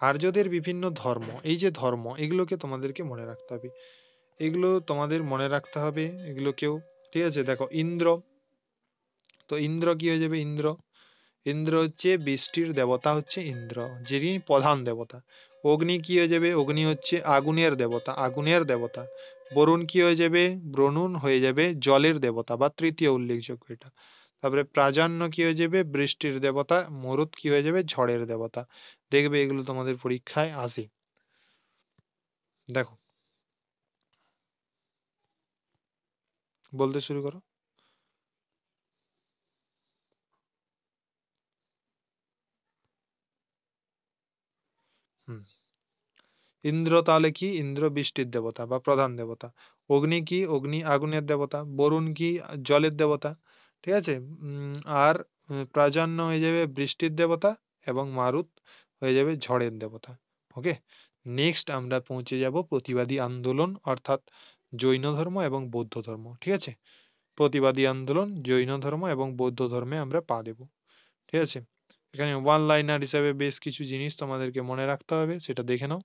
আর্যদের বিভিন্ন ধর্ম, এই যে ধর্ম, এগুলোকে তোমাদেরকে মনে রাখতে হবে। এগুলো তোমাদের মনে রাখতে হবে এগুলোকেও, ঠিক আছে? দেখো, ইন্দ্র, তো ইন্দ্র কি হয়ে যাবে? ইন্দ্র, ইন্দ্র হচ্ছে বৃষ্টির দেবতা, হচ্ছে ইন্দ্র, যিনি প্রধান দেবতা। অগ্নি কি হয়ে যাবে? অগ্নি হচ্ছে আগুনের দেবতা, আগুনের দেবতা। বরুণ কি হয়ে যাবে? বরুণ হয়ে যাবে জলের দেবতা বা তৃতীয় উল্লেখযোগ্য এটা। তারপরে প্রাজান্য কি হয়ে যাবে? বৃষ্টির দেবতা। মরুত কি হয়ে যাবে? ঝড়ের দেবতা। দেখবে এগুলো তোমাদের পরীক্ষায় আসে। দেখো, বলতে শুরু করো। হুম, ইন্দ্র তাহলে কি? ইন্দ্র বৃষ্টির দেবতা বা প্রধান দেবতা। অগ্নি কি? অগ্নি আগুনের দেবতা। বরুণ কি? জলের দেবতা, ঠিক আছে? আর প্রাজান্য হয়ে যাবে বৃষ্টির দেবতা, এবং মারুত হয়ে যাবে ঝড়ের দেবতা। ওকে, নেক্সট আমরা পৌঁছে যাব প্রতিবাদী আন্দোলন, অর্থাৎ জৈন ধর্ম এবং বৌদ্ধ ধর্ম, ঠিক আছে? প্রতিবাদী আন্দোলন, জৈন ধর্ম এবং বৌদ্ধ ধর্মে আমরা পা দেব, ঠিক আছে? এখানে ওয়ান লাইনার হিসাবে বেশ কিছু জিনিস তোমাদেরকে মনে রাখতে হবে, সেটা দেখে নাও।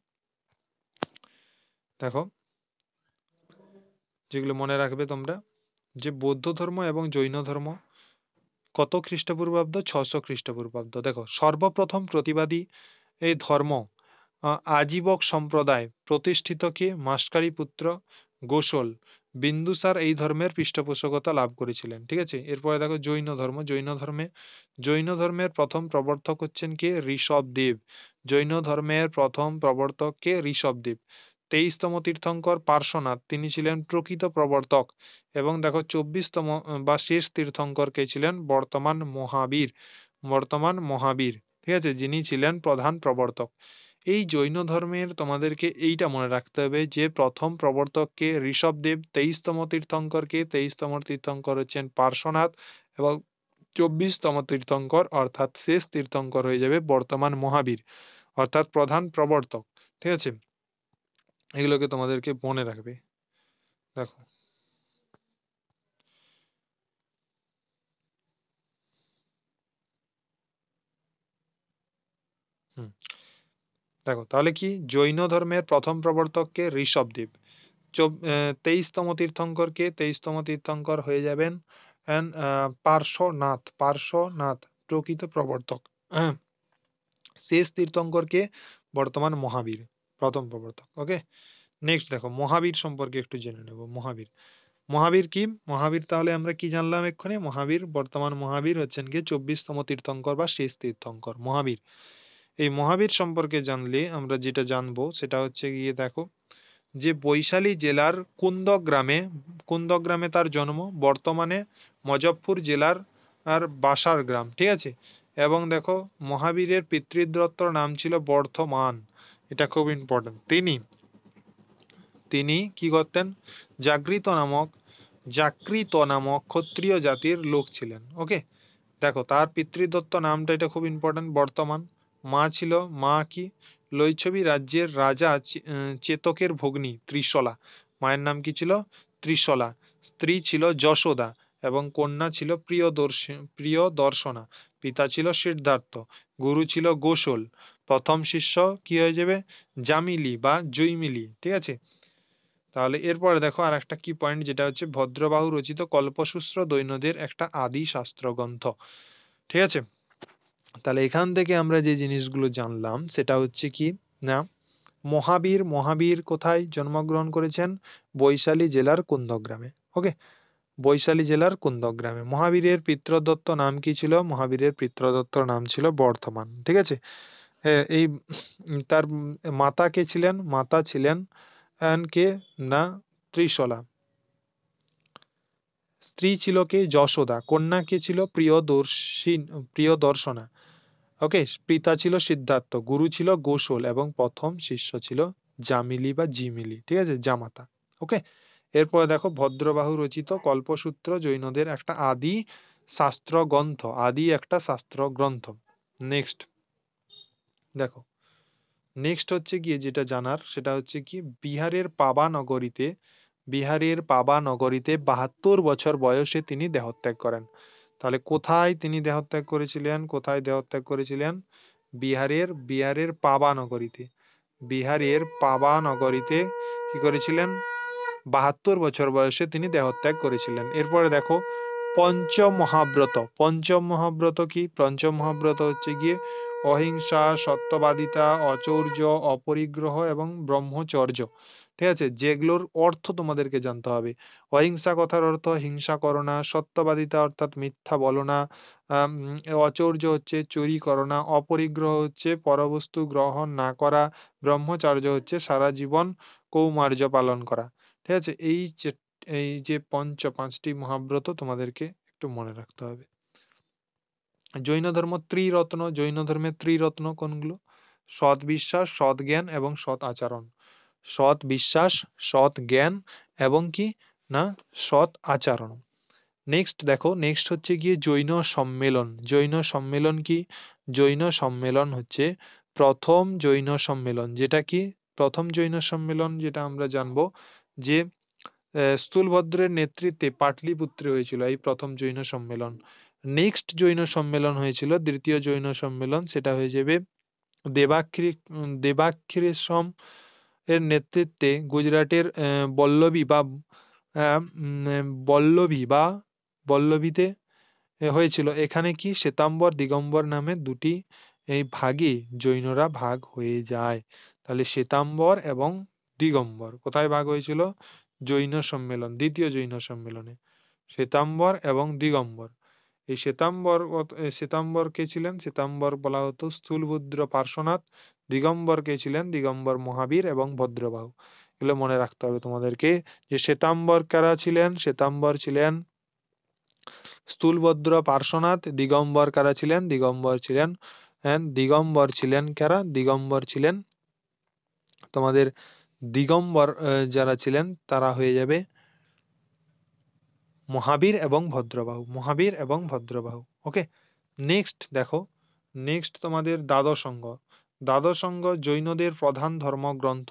দেখো, যেগুলো মনে রাখবে তোমরা, যে বৌদ্ধ ধর্ম এবং জৈন ধর্ম কত খ্রিস্টপূর্বাব্দ? 600 খ্রিস্টপূর্বাব্দ। দেখো, সর্বপ্রথম প্রতিবাদী এই ধর্ম আজীবক সম্প্রদায় প্রতিষ্ঠিত কে? মাস্কারি পুত্র গোসল। বিন্দুসার এই ধর্মের পৃষ্ঠপোষকতা লাভ করেছিলেন, ঠিক আছে? এরপরে দেখো জৈন ধর্ম। জৈন ধর্মের প্রথম প্রবর্তক হচ্ছেন কে? ঋষভদেব। জৈন ধর্মের প্রথম প্রবর্তক কে? ঋষভদেব। 23তম তীর্থঙ্কর পার্শ্বনাথ, তিনি ছিলেন প্রকৃত প্রবর্তক। এবং দেখো 24তম বা শেষ তীর্থঙ্কর কে ছিলেন? বর্তমান মহাবীর, ঠিক আছে, যিনি ছিলেন প্রধান প্রবর্তক। এই জৈন ধর্মের তোমাদেরকে এইটা মনে রাখতে হবে যে প্রথম প্রবর্তককে ঋষভদেব, 23তম তীর্থঙ্করকে, 23তম তীর্থঙ্কর হচ্ছেন পার্শ্বনাথ, এবং 24তম তীর্থঙ্কর অর্থাৎ শেষ তীর্থঙ্কর হয়ে যাবে বর্তমান মহাবীর, অর্থাৎ প্রধান প্রবর্তক, ঠিক আছে? এগুলোকে তোমাদেরকে মনে রাখবে। দেখো, হুম, দেখো তাহলে কি, জৈন ধর্মের প্রথম প্রবর্তককে ঋষভদেব, 23তম তীর্থঙ্করকে, 23তম তীর্থঙ্কর হয়ে যাবেন পার্শ্বনাথ প্রকৃত প্রবর্তক। হ্যাঁ, শেষ তীর্থঙ্করকে বর্তমান মহাবীর, প্রথম প্রবর্তক। ওকে, নেক্সট দেখো, মহাবীর সম্পর্কে একটু জেনে নেব। মহাবীর, মহাবীর কি? মহাবীর তাহলে আমরা কি জানলাম এক্ষুনি? মহাবীর, বর্তমান মহাবীর হচ্ছেন গিয়ে 24তম তীর্থঙ্কর বা শেষ তীর্থঙ্কর মহাবীর। এই মহাবীর সম্পর্কে জানলে আমরা যেটা জানবো সেটা হচ্ছে গিয়ে, দেখো, যে বৈশালী জেলার কুন্দগ্রামে তার জন্ম, বর্তমানে মজফরপুর জেলার আর বাসার গ্রাম, ঠিক আছে? এবং দেখো, মহাবীরের পিতৃদত্তর নাম ছিল বর্ধমান, এটা খুব ইম্পর্টেন্ট। তিনি তিনি কি করতেন? জাগৃত নামক ক্ষত্রিয় জাতির লোক ছিলেন। ওকে, দেখো তার পিতৃদত্ত নামটা, এটা খুব ইম্পর্টেন্ট, বর্তমান। মা কি? লৈচ্ছবী রাজ্যের রাজা চেতকের ভগ্নী ত্রিশলা, মায়ের নাম কি ছিল? ত্রিশলা। স্ত্রী ছিল যশোদা, এবং কন্যা ছিল প্রিয়দর্শনা। পিতা ছিল সিদ্ধার্থ, গুরু ছিল গোসল। প্রথম শিষ্য কি হয়ে যাবে? জামিলি বা জৈমিলি, ঠিক আছে? তাহলে এরপরে দেখো আর একটা কি পয়েন্ট, যেটা হচ্ছে ভদ্রবাহু রচিত কল্পসূত্র দৈন্যদের একটা আদি শাস্ত্র গ্রন্থ, ঠিক আছে? তাহলে এখান থেকে আমরা যে জিনিসগুলো জানলাম সেটা হচ্ছে কি, না, মহাবীর কোথায় জন্মগ্রহণ করেছেন? বৈশালী জেলার কুন্দগ্রামে। ওকে, বৈশালী জেলার কুন্দগ্রামে। মহাবীরের পিতৃদত্ত নাম কি ছিল? মহাবীরের পিতৃদত্ত নাম ছিল বর্ধমান। ঠিক আছে। এই তার মাতা কে ছিলেন? মাতা ছিলেন কে না ত্রিশলা। স্ত্রী ছিল কে? যশোদা। কন্যা কে ছিল? প্রিয়দর্শনা। ওকে। পিতা ছিল সিদ্ধার্থ, গুরু ছিল গোসল এবং প্রথম শিষ্য ছিল জামিলি বা জিমিলি। ঠিক আছে, জামাতা। ওকে। এরপরে দেখো, ভদ্রবাহু রচিত কল্পসূত্র জৈনদের একটা আদি শাস্ত্র গ্রন্থ। আদি একটা শাস্ত্র গ্রন্থ। নেক্সট দেখো, নেক্সট হচ্ছে কি যেটা জানার, সেটা হচ্ছে কি বিহারের পাবা নগরীতে 72 বছর বয়সে তিনি দেহত্যাগ করেন। তাহলে কোথায় তিনি দেহত্যাগ করেছিলেন? কোথায় দেহত্যাগ করেছিলেন? বিহারের পাবা নগরীতে। বিহারের পাবা নগরীতে কি করেছিলেন? 72 বছর বয়সে তিনি দেহত্যাগ করেছিলেন। এরপরে দেখো, পঞ্চম মহাব্রত। পঞ্চম মহাব্রত কি? পঞ্চম মহাব্রত হচ্ছে গিয়ে অহিংসা, সত্যবাদিতা, অচৌর্য, অপরিগ্রহ এবং ব্রহ্মচর্য। ঠিক আছে, যেগুলোর অর্থ তোমাদেরকে জানতে হবে। অহিংসা কথার অর্থ হিংসা করো না, সত্যবাদিতা অর্থাৎ মিথ্যা বলো না, অচৌর্য হচ্ছে চুরি করো না, অপরিগ্রহ হচ্ছে পরবস্তু গ্রহণ না করা, ব্রহ্মচর্য হচ্ছে সারা জীবন কৌমার্য পালন করা। ঠিক আছে, এই যে পাঁচটি মহাব্রত তোমাদেরকে একটু মনে রাখতে হবে। জৈন ধর্ম ত্রিরত্ন। জৈন ধর্মের ত্রিরত্ন কোনগুলো? সৎ বিশ্বাস, সৎ জ্ঞান এবং সৎ আচরণ। সৎ বিশ্বাস, সৎ জ্ঞান এবং কি না সৎ আচরণ। নেক্সট দেখো, নেক্সট হচ্ছে গিয়ে জৈন সম্মেলন। জৈন সম্মেলন কি? জৈন সম্মেলন হচ্ছে প্রথম জৈন সম্মেলন। যেটা কি? প্রথম জৈন সম্মেলন যেটা আমরা জানবো যে স্থূলভদ্রের নেতৃত্বে পাটলিপুত্রে হয়েছিল এই প্রথম জৈন সম্মেলন। নেক্সট জৈন সম্মেলন হয়েছিল দ্বিতীয় জৈন সম্মেলন, সেটা হয়ে যাবে দেবাক্ষিরেশ্বম এর নেতৃত্বে গুজরাটের বল্লভীতে হয়েছিল। এখানে কি শ্বেতাম্বর দিগম্বর নামে দুটি এই ভাগে জৈনরা ভাগ হয়ে যায়। তাহলে শ্বেতাম্বর এবং দিগম্বর কোথায় ভাগ হয়েছিল? জৈন সম্মেলন, দ্বিতীয় জৈন সম্মেলনে। শ্বেতাম্বর এবং দিগম্বর। এই শ্বেতাম্বর কে ছিলেন? শ্বেতাম্বর বলা হতো স্থূলভদ্র পার্শ্বনাথ। দিগম্বর কে ছিলেন? দিগম্বর মহাবীর এবং ভদ্রবাহু। এগুলো মনে রাখতে হবে তোমাদেরকে, যে শ্বেতাম্বর কারা ছিলেন? শ্বেতাম্বর ছিলেন স্থূলভদ্র পার্শ্বনাথ। দিগম্বর কারা ছিলেন? দিগম্বর ছিলেন কারা? দিগম্বর ছিলেন তোমাদের দিগম্বর যারা ছিলেন তারা হয়ে যাবে মহাবীর এবং ভদ্রবাহু। মহাবীর এবং ভদ্রবাহু। ওকে। নেক্সট দেখো, নেক্সট তোমাদের দ্বাদশ অঙ্গ। দ্বাদশ অঙ্গ জৈনদের প্রধান ধর্মগ্রন্থ।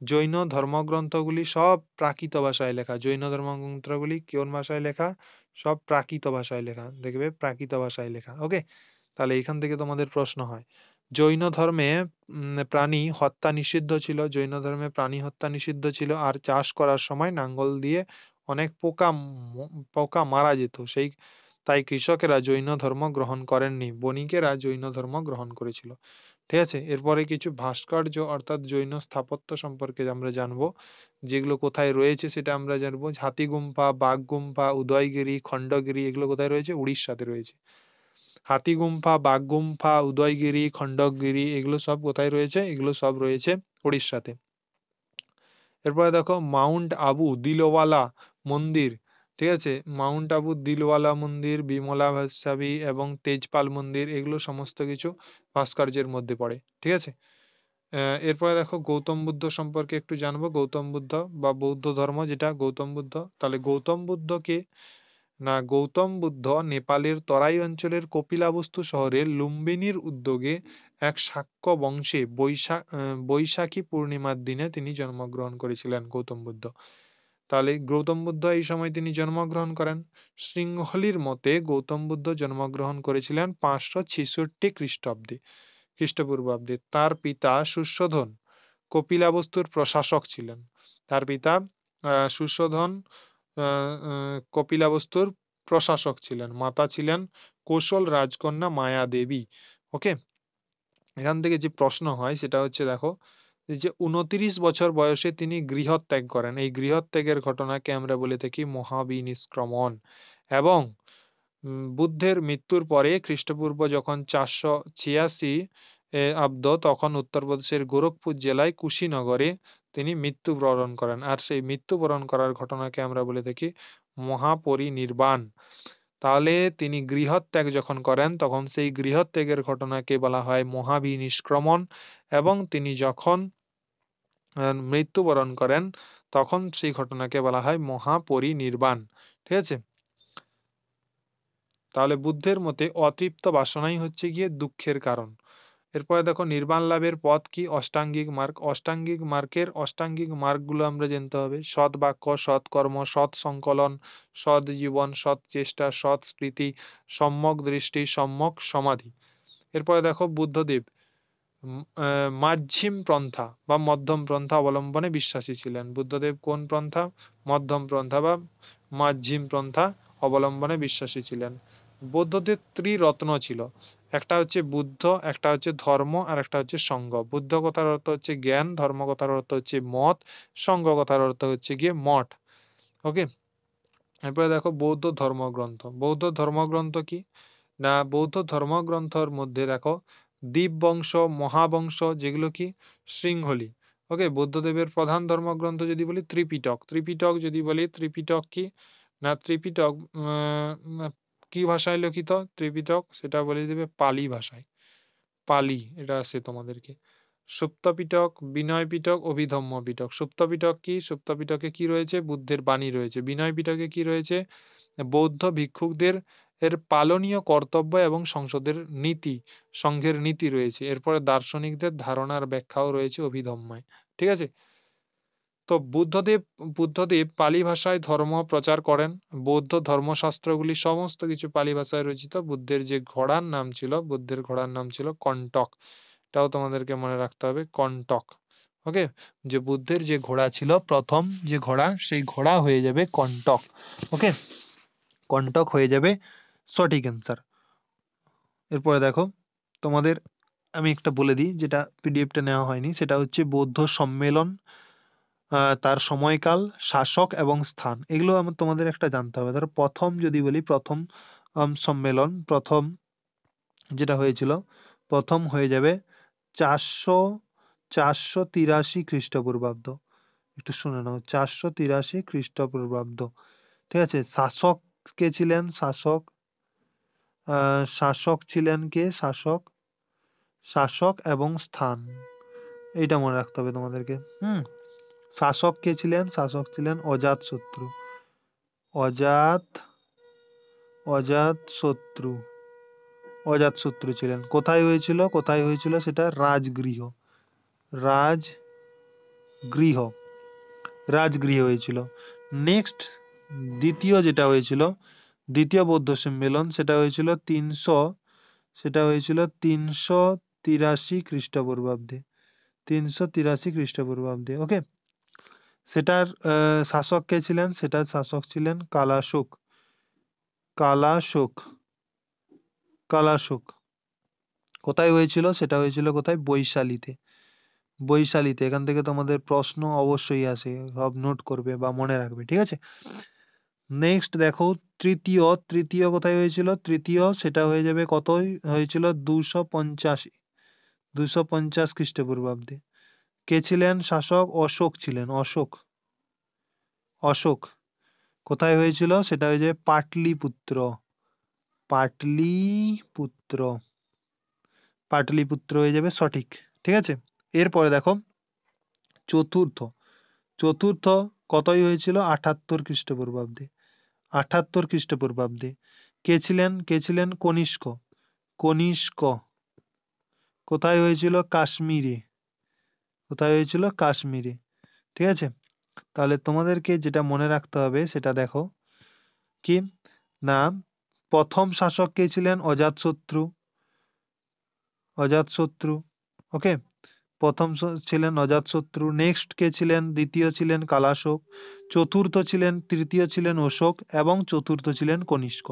জৈন ধর্মগ্রন্থগুলি সব প্রাকৃত ভাষায় লেখা। জৈন ধর্মগ্রন্থগুলি কোন ভাষায় লেখা? সব প্রাকৃত ভাষায় লেখা। দেখবে প্রাকৃত ভাষায় লেখা। ওকে। তাহলে এখান থেকে তোমাদের প্রশ্ন হয়, জৈন ধর্মে প্রাণী হত্যা নিষিদ্ধ ছিল। জৈন ধর্মে প্রাণী হত্যা নিষিদ্ধ ছিল। আর চাষ করার সময় নাঙ্গল দিয়ে অনেক পোকা মারা যেত। তাই কৃষকেরা জৈন ধর্ম গ্রহণ করেননি, বণিকেরা জৈন ধর্ম গ্রহণ করেছিল। ঠিক আছে। এরপরে কিছু ভাস্কর্য অর্থাৎ জৈন স্থাপত্য সম্পর্কে আমরা জানবো, যেগুলো কোথায় রয়েছে সেটা আমরা জানবো। হাতিগুম্ফা, বাঘগুম্ফা, উদয়গিরি, খণ্ডগিরি এগুলো কোথায় রয়েছে? উড়িষ্যাতে রয়েছে। হাতিগুম্ফা, বাঘগুম্ফা, উদয়গিরি, খণ্ডগিরি এগুলো সব কোথায় রয়েছে? এগুলো সব রয়েছে উড়িষ্যাতে। এরপরে দেখো, মাউন্ট আবু দিলওয়ালা মন্দির। ঠিক আছে, মাউন্ট আবু দিলওয়ালা মন্দির, বিমলা ভাসাবী এবং তেজপাল মন্দির এগুলো সমস্ত কিছু ভাস্কর্যের মধ্যে পড়ে। ঠিক আছে। এরপরে দেখো, গৌতম বুদ্ধ সম্পর্কে একটু জানবো। গৌতম বুদ্ধ বা বৌদ্ধ ধর্ম যেটা, গৌতম বুদ্ধ। তাহলে গৌতম বুদ্ধ কে না? গৌতম বুদ্ধ নেপালের তরাই অঞ্চলের কপিলাবস্তু শহরের লুম্বিনীর উদ্যোগে এক শাক্য বংশে বৈশাখী পূর্ণিমার দিনে তিনি জন্মগ্রহণ করেছিলেন গৌতম বুদ্ধ। তাহলে গৌতম বুদ্ধ এই সময় তিনি জন্মগ্রহণ করেন। সিংহলির মতে গৌতম বুদ্ধ জন্মগ্রহণ করেছিলেন 566 খ্রিস্টপূর্বাব্দে। তার পিতা সুশোধন কপিলাবস্তুর প্রশাসক ছিলেন। তার পিতা সুশোধন কপিলাবস্তুর প্রশাসক ছিলেন। মাতা ছিলেন কৌশল রাজকন্যা মায়া দেবী। ওকে। এখান থেকে যে প্রশ্ন হয় সেটা হচ্ছে দেখো, যে 29 বছর বয়সে তিনি গৃহত্যাগ করেন। এই গৃহত্যাগের ঘটনাকে আমরা বলে থাকি মহাবিনিষ্ক্রমণ। এবং বুদ্ধের মৃত্যুর পরে খ্রিস্টপূর্ব যখন 486 আব্দ, তখন উত্তরপ্রদেশের গোরখপুর জেলায় কুশীনগরে তিনি মৃত্যুবরণ করেন। আর সেই মৃত্যুবরণ করার ঘটনাকে আমরা বলে থাকি মহাপরিনির্বাণ। তাহলে তিনি গৃহত্যাগ যখন করেন তখন সেই গৃহত্যাগের ঘটনাকে বলা হয় মহাবিনিষ্ক্রমণ। এবং তিনি যখন মৃত্যুবরণ করেন তখন সেই ঘটনাকে বলা হয় মহাপরিনির্বাণ। ঠিক আছে। তাহলে বুদ্ধের মতে অতৃপ্ত বাসনাই হচ্ছে গিয়ে দুঃখের কারণ। এরপরে দেখো নির্বাণ লাভের পথ কি? অষ্টাঙ্গিক মার্গ। অষ্টাঙ্গিক মার্গগুলো আমরা জানতে হবে। সৎ বাক্য, সৎ কর্ম, সৎ সংকলন, সৎ জীবন, সৎ চেষ্টা, সৎ স্মৃতি, সম্যক দৃষ্টি, সম্যক সমাধি। এরপরে দেখো বুদ্ধদেব মাঝিম পন্থা বা মধ্যম পন্থা অবলম্বনে বিশ্বাসী ছিলেন। বুদ্ধদেব কোন পন্থা? মধ্যম পন্থা বা মাঝিম পন্থা অবলম্বনে বিশ্বাসী ছিলেন। বৌদ্ধদের ত্রিরত্ন ছিল। একটা হচ্ছে বুদ্ধ, একটা হচ্ছে ধর্ম, আর একটা হচ্ছে সঙ্ঘ। বুদ্ধ কথার অর্থ হচ্ছে জ্ঞান, ধর্ম কথার অর্থ হচ্ছে মত, সঙ্ঘ কথার অর্থ হচ্ছে গিয়ে মঠ। ওকে। এরপরে দেখো বৌদ্ধ ধর্মগ্রন্থ। বৌদ্ধ ধর্মগ্রন্থ কি না? বৌদ্ধ ধর্মগ্রন্থের মধ্যে দেখো দীপবংশ, মহাবংশ, যেগুলো কি শৃঙ্খলী। ওকে। বুদ্ধদেবের প্রধান ধর্মগ্রন্থ যদি বলি ত্রিপিটক। ত্রিপিটক যদি বলি, ত্রিপিটক কি না? ত্রিপিটক কি ভাষায় লিখিত ত্রিপিটক? সেটা বলে দিবে পালি ভাষায়। পালি এটা আছে তোমাদেরকে। সুপ্ত পিটক, বিনয় পিটক, অভিধম্ম পিটক। সুপ্ত পিটক কি? সুপ্ত পিটকে কি রয়েছে? বুদ্ধের বাণী রয়েছে। বিনয় পিটকে কি রয়েছে? বৌদ্ধ ভিক্ষুকদের পালনীয় কর্তব্য এবং সংসদের নীতি, সংঘের নীতি রয়েছে। এরপরে দার্শনিকদের ধারণার ব্যাখ্যাও রয়েছে অভিধম্মায়। ঠিক আছে। তো বুদ্ধদেব পালি ভাষায় ধর্ম প্রচার করেন। বৌদ্ধ ধর্মশাস্ত্রগুলি সমস্ত কিছু পালি ভাষায় রচিত। বুদ্ধের যে ঘোড়ার নাম ছিল, বুদ্ধের ঘোড়ার নাম ছিল কণ্টক। এটাও তোমাদেরকে মনে রাখতে হবে, কণ্টক। ওকে। যে বুদ্ধের যে ঘোড়া ছিল, প্রথম যে ঘোড়া, সেই ঘোড়া হয়ে যাবে কণ্টক। ওকে। কণ্টক হয়ে যাবে সঠিক অ্যান্সার। এরপরে দেখো তোমাদের আমি একটা বলে দিই, যেটা পিডিএফটা নেওয়া হয়নি, সেটা হচ্ছে বৌদ্ধ সম্মেলন, তার সময়কাল, শাসক এবং স্থান, এগুলো আমার তোমাদের একটা জানতে হবে। ধরো প্রথম যদি বলি, প্রথম সম্মেলন, প্রথম যেটা হয়েছিল, প্রথম হয়ে যাবে 483 খ্রিস্টপূর্বাব্দ। একটু শুনে নাও, 483 খ্রিস্টপূর্বাব্দ। ঠিক আছে। শাসক কে ছিলেন? শাসক ছিলেন কে? শাসক এবং স্থান, এইটা মনে রাখতে হবে তোমাদেরকে। শাসক কে ছিলেন? শাসক ছিলেন অজাতশত্রু। অজাত অজাতশত্রু অজাতশত্রু ছিলেন। কোথায় হয়েছিল? কোথায় হয়েছিল সেটা? রাজগৃহ রাজগৃহ হয়েছিল। নেক্সট, দ্বিতীয় যেটা হয়েছিল, দ্বিতীয় বৌদ্ধ সম্মেলন, সেটা হয়েছিল 383 খ্রিস্টপূর্বাব্দে। 383 খ্রিস্টপূর্বাব্দে। ওকে। সেটার শাসক কে ছিলেন? সেটার শাসক ছিলেন কালাশোক। কালাশোক কালাশোক। কোথায় হয়েছিল? সেটা হয়েছিল কোথায়? বৈশালীতে। বৈশালীতে। এখান থেকে তোমাদের প্রশ্ন অবশ্যই আসে, সব নোট করবে বা মনে রাখবে। ঠিক আছে। নেক্সট দেখো তৃতীয় কোথায় হয়েছিল? তৃতীয় সেটা হয়ে যাবে কত হয়েছিল? 250 খ্রিস্টপূর্বাব্দে। কে ছিলেন শাসক? অশোক ছিলেন। অশোক। কোথায় হয়েছিল? সেটা হয়ে যাবে পাটলিপুত্র। পাটলিপুত্র পাটলিপুত্র হয়ে যাবে সঠিক। ঠিক আছে। এরপরে দেখো চতুর্থ কতই হয়েছিল? 78 খ্রিস্টপূর্বাব্দে। 78 খ্রিস্টপূর্বাব্দে। কে ছিলেন? কনিষ্ক। কোথায় হয়েছিল? কাশ্মীরে। কোথায় হয়েছিল? কাশ্মীরে। ঠিক আছে। তাহলে তোমাদেরকে যেটা মনে রাখতে হবে সেটা দেখো কি না, প্রথম শাসক কে ছিলেন? অজাতশত্রু। ওকে। প্রথম ছিলেন অজাতশত্রু, নেক্সট কে ছিলেন, দ্বিতীয় ছিলেন কালাশোক, তৃতীয় ছিলেন অশোক এবং চতুর্থ ছিলেন কনিষ্ক।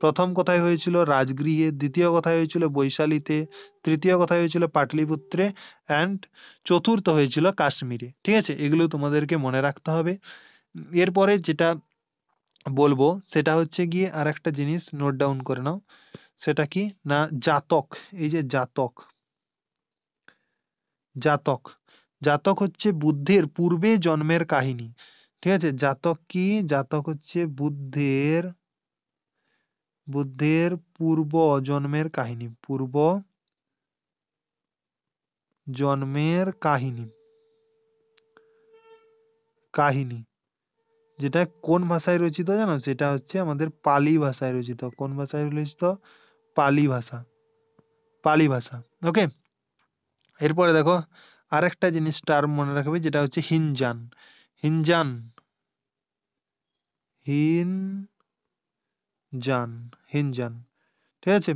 প্রথম কথায় হয়েছিল রাজগৃহে, দ্বিতীয় কথায় হয়েছিল বৈশালীতে, তৃতীয় কথায় হয়েছিল পাটলিপুত্রে অ্যান্ড চতুর্থ হয়েছিল কাশ্মীরে। ঠিক আছে, এগুলো তোমাদেরকে মনে রাখতে হবে। এরপরে যেটা বলবো সেটা হচ্ছে গিয়ে আর একটা জিনিস নোট ডাউন করে নাও। সেটা কি না, জাতক। এই যে জাতক, জাতক জাতক হচ্ছে বুদ্ধের পূর্বে জন্মের কাহিনী। ঠিক আছে, জাতক কি? জাতক হচ্ছে বুদ্ধের পূর্ব জন্মের কাহিনী, পূর্ব জন্মের কাহিনী, কাহিনী যেটা কোন ভাষায় রচিত জানো? সেটা হচ্ছে আমাদের পালি ভাষায় রচিত। কোন ভাষায় রচিত? পালি ভাষা, পালি ভাষা। ওকে, এরপরে দেখো আরেকটা জিনিস টার্ম মনে রাখবে, যেটা হচ্ছে হিনজান। হিনজান, হিনজান, হিনজান। ঠিক আছে,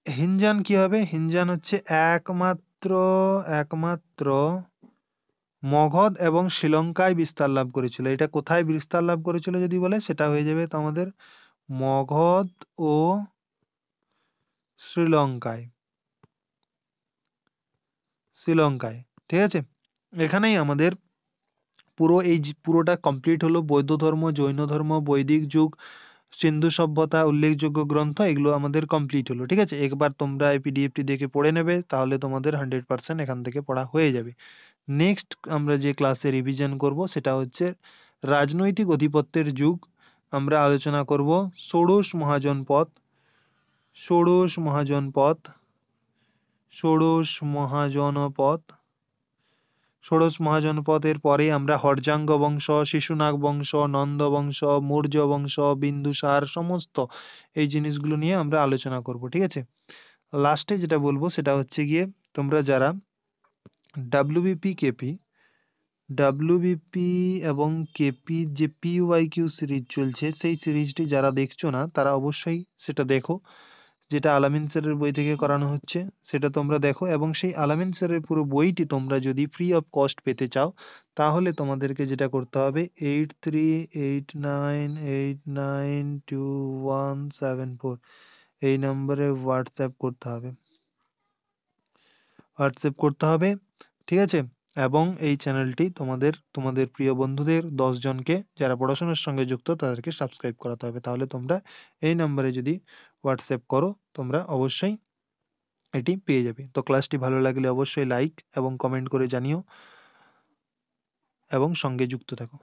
হিনজান কি হবে? হিনজান হচ্ছে একমাত্র একমাত্র মগধ এবং শ্রীলঙ্কায় বিস্তার লাভ করেছিল। এটা কোথায় বিস্তার লাভ করেছিল যদি বলে, সেটা হয়ে যাবে আমাদের মগধ ও শ্রীলঙ্কায়, শ্রীলঙ্কায়। ঠিক আছে, এখানেই আমাদের পুরোটা কমপ্লিট হলো। বৌদ্ধ ধর্ম, জৈন ধর্ম, বৈদিক যুগ, সিন্ধু সভ্যতা, উল্লেখযোগ্য গ্রন্থ, এগুলো আমাদের কমপ্লিট হলো। ঠিক আছে, একবার তোমরা এই পিডিএফটি দেখে পড়ে নেবে, তাহলে তোমাদের 100% এখান থেকে পড়া হয়ে যাবে। নেক্সট আমরা যে ক্লাসে রিভিশন করব সেটা হচ্ছে রাজনৈতিক আধিপত্যের যুগ। আমরা আলোচনা করব ষোড়শ মহাজনপদ, ষোড়শ মহাজনপদ, ষোড়শ মহাজনপদ, ষোড়শ মহাজনপদের পরে আমরা হর্যাঙ্গ বংশ, শিশুনাগ বংশ, নন্দ বংশ, মৌর্য বংশ, বিন্দুসার, সমস্ত এই জিনিসগুলো নিয়ে আমরা আলোচনা করব। ঠিক আছে, লাস্টে যেটা বলবো সেটা হচ্ছে গিয়ে তোমরা যারা ডাব্লিউবিপি কেপি, ডাব্লিউবিপি এবং কেপি যে পিওয়াইকিউ সিরিজ চলছে, সেই সিরিজটি যারা দেখছো না তারা অবশ্যই সেটা দেখো। যেটা আলামিন স্যারের বই থেকে করানো হচ্ছে সেটা তোমরা দেখো, এবং সেই আলামিন স্যারের পুরো বইটি তোমরা যদি ফ্রি অফ কস্ট পেতে চাও, তাহলে তোমাদেরকে যেটা করতে হবে 8389892174 এই নম্বরে হোয়াটসঅ্যাপ করতে হবে, হোয়াটসঅ্যাপ করতে হবে। ঠিক আছে, এবং এই চ্যানেলটি তোমাদের প্রিয় বন্ধুদের 10 জনকে যারা পড়াশোনার সঙ্গে যুক্ত তাদেরকে সাবস্ক্রাইব করাতে হবে। তাহলে তোমরা এই নম্বরে যদি হোয়াটসঅ্যাপ করো, তোমরা অবশ্যই এটি পেয়ে যাবে। তো ক্লাসটি ভালো লাগলে অবশ্যই লাইক এবং কমেন্ট করে জানিও এবং সঙ্গে যুক্ত থাকো।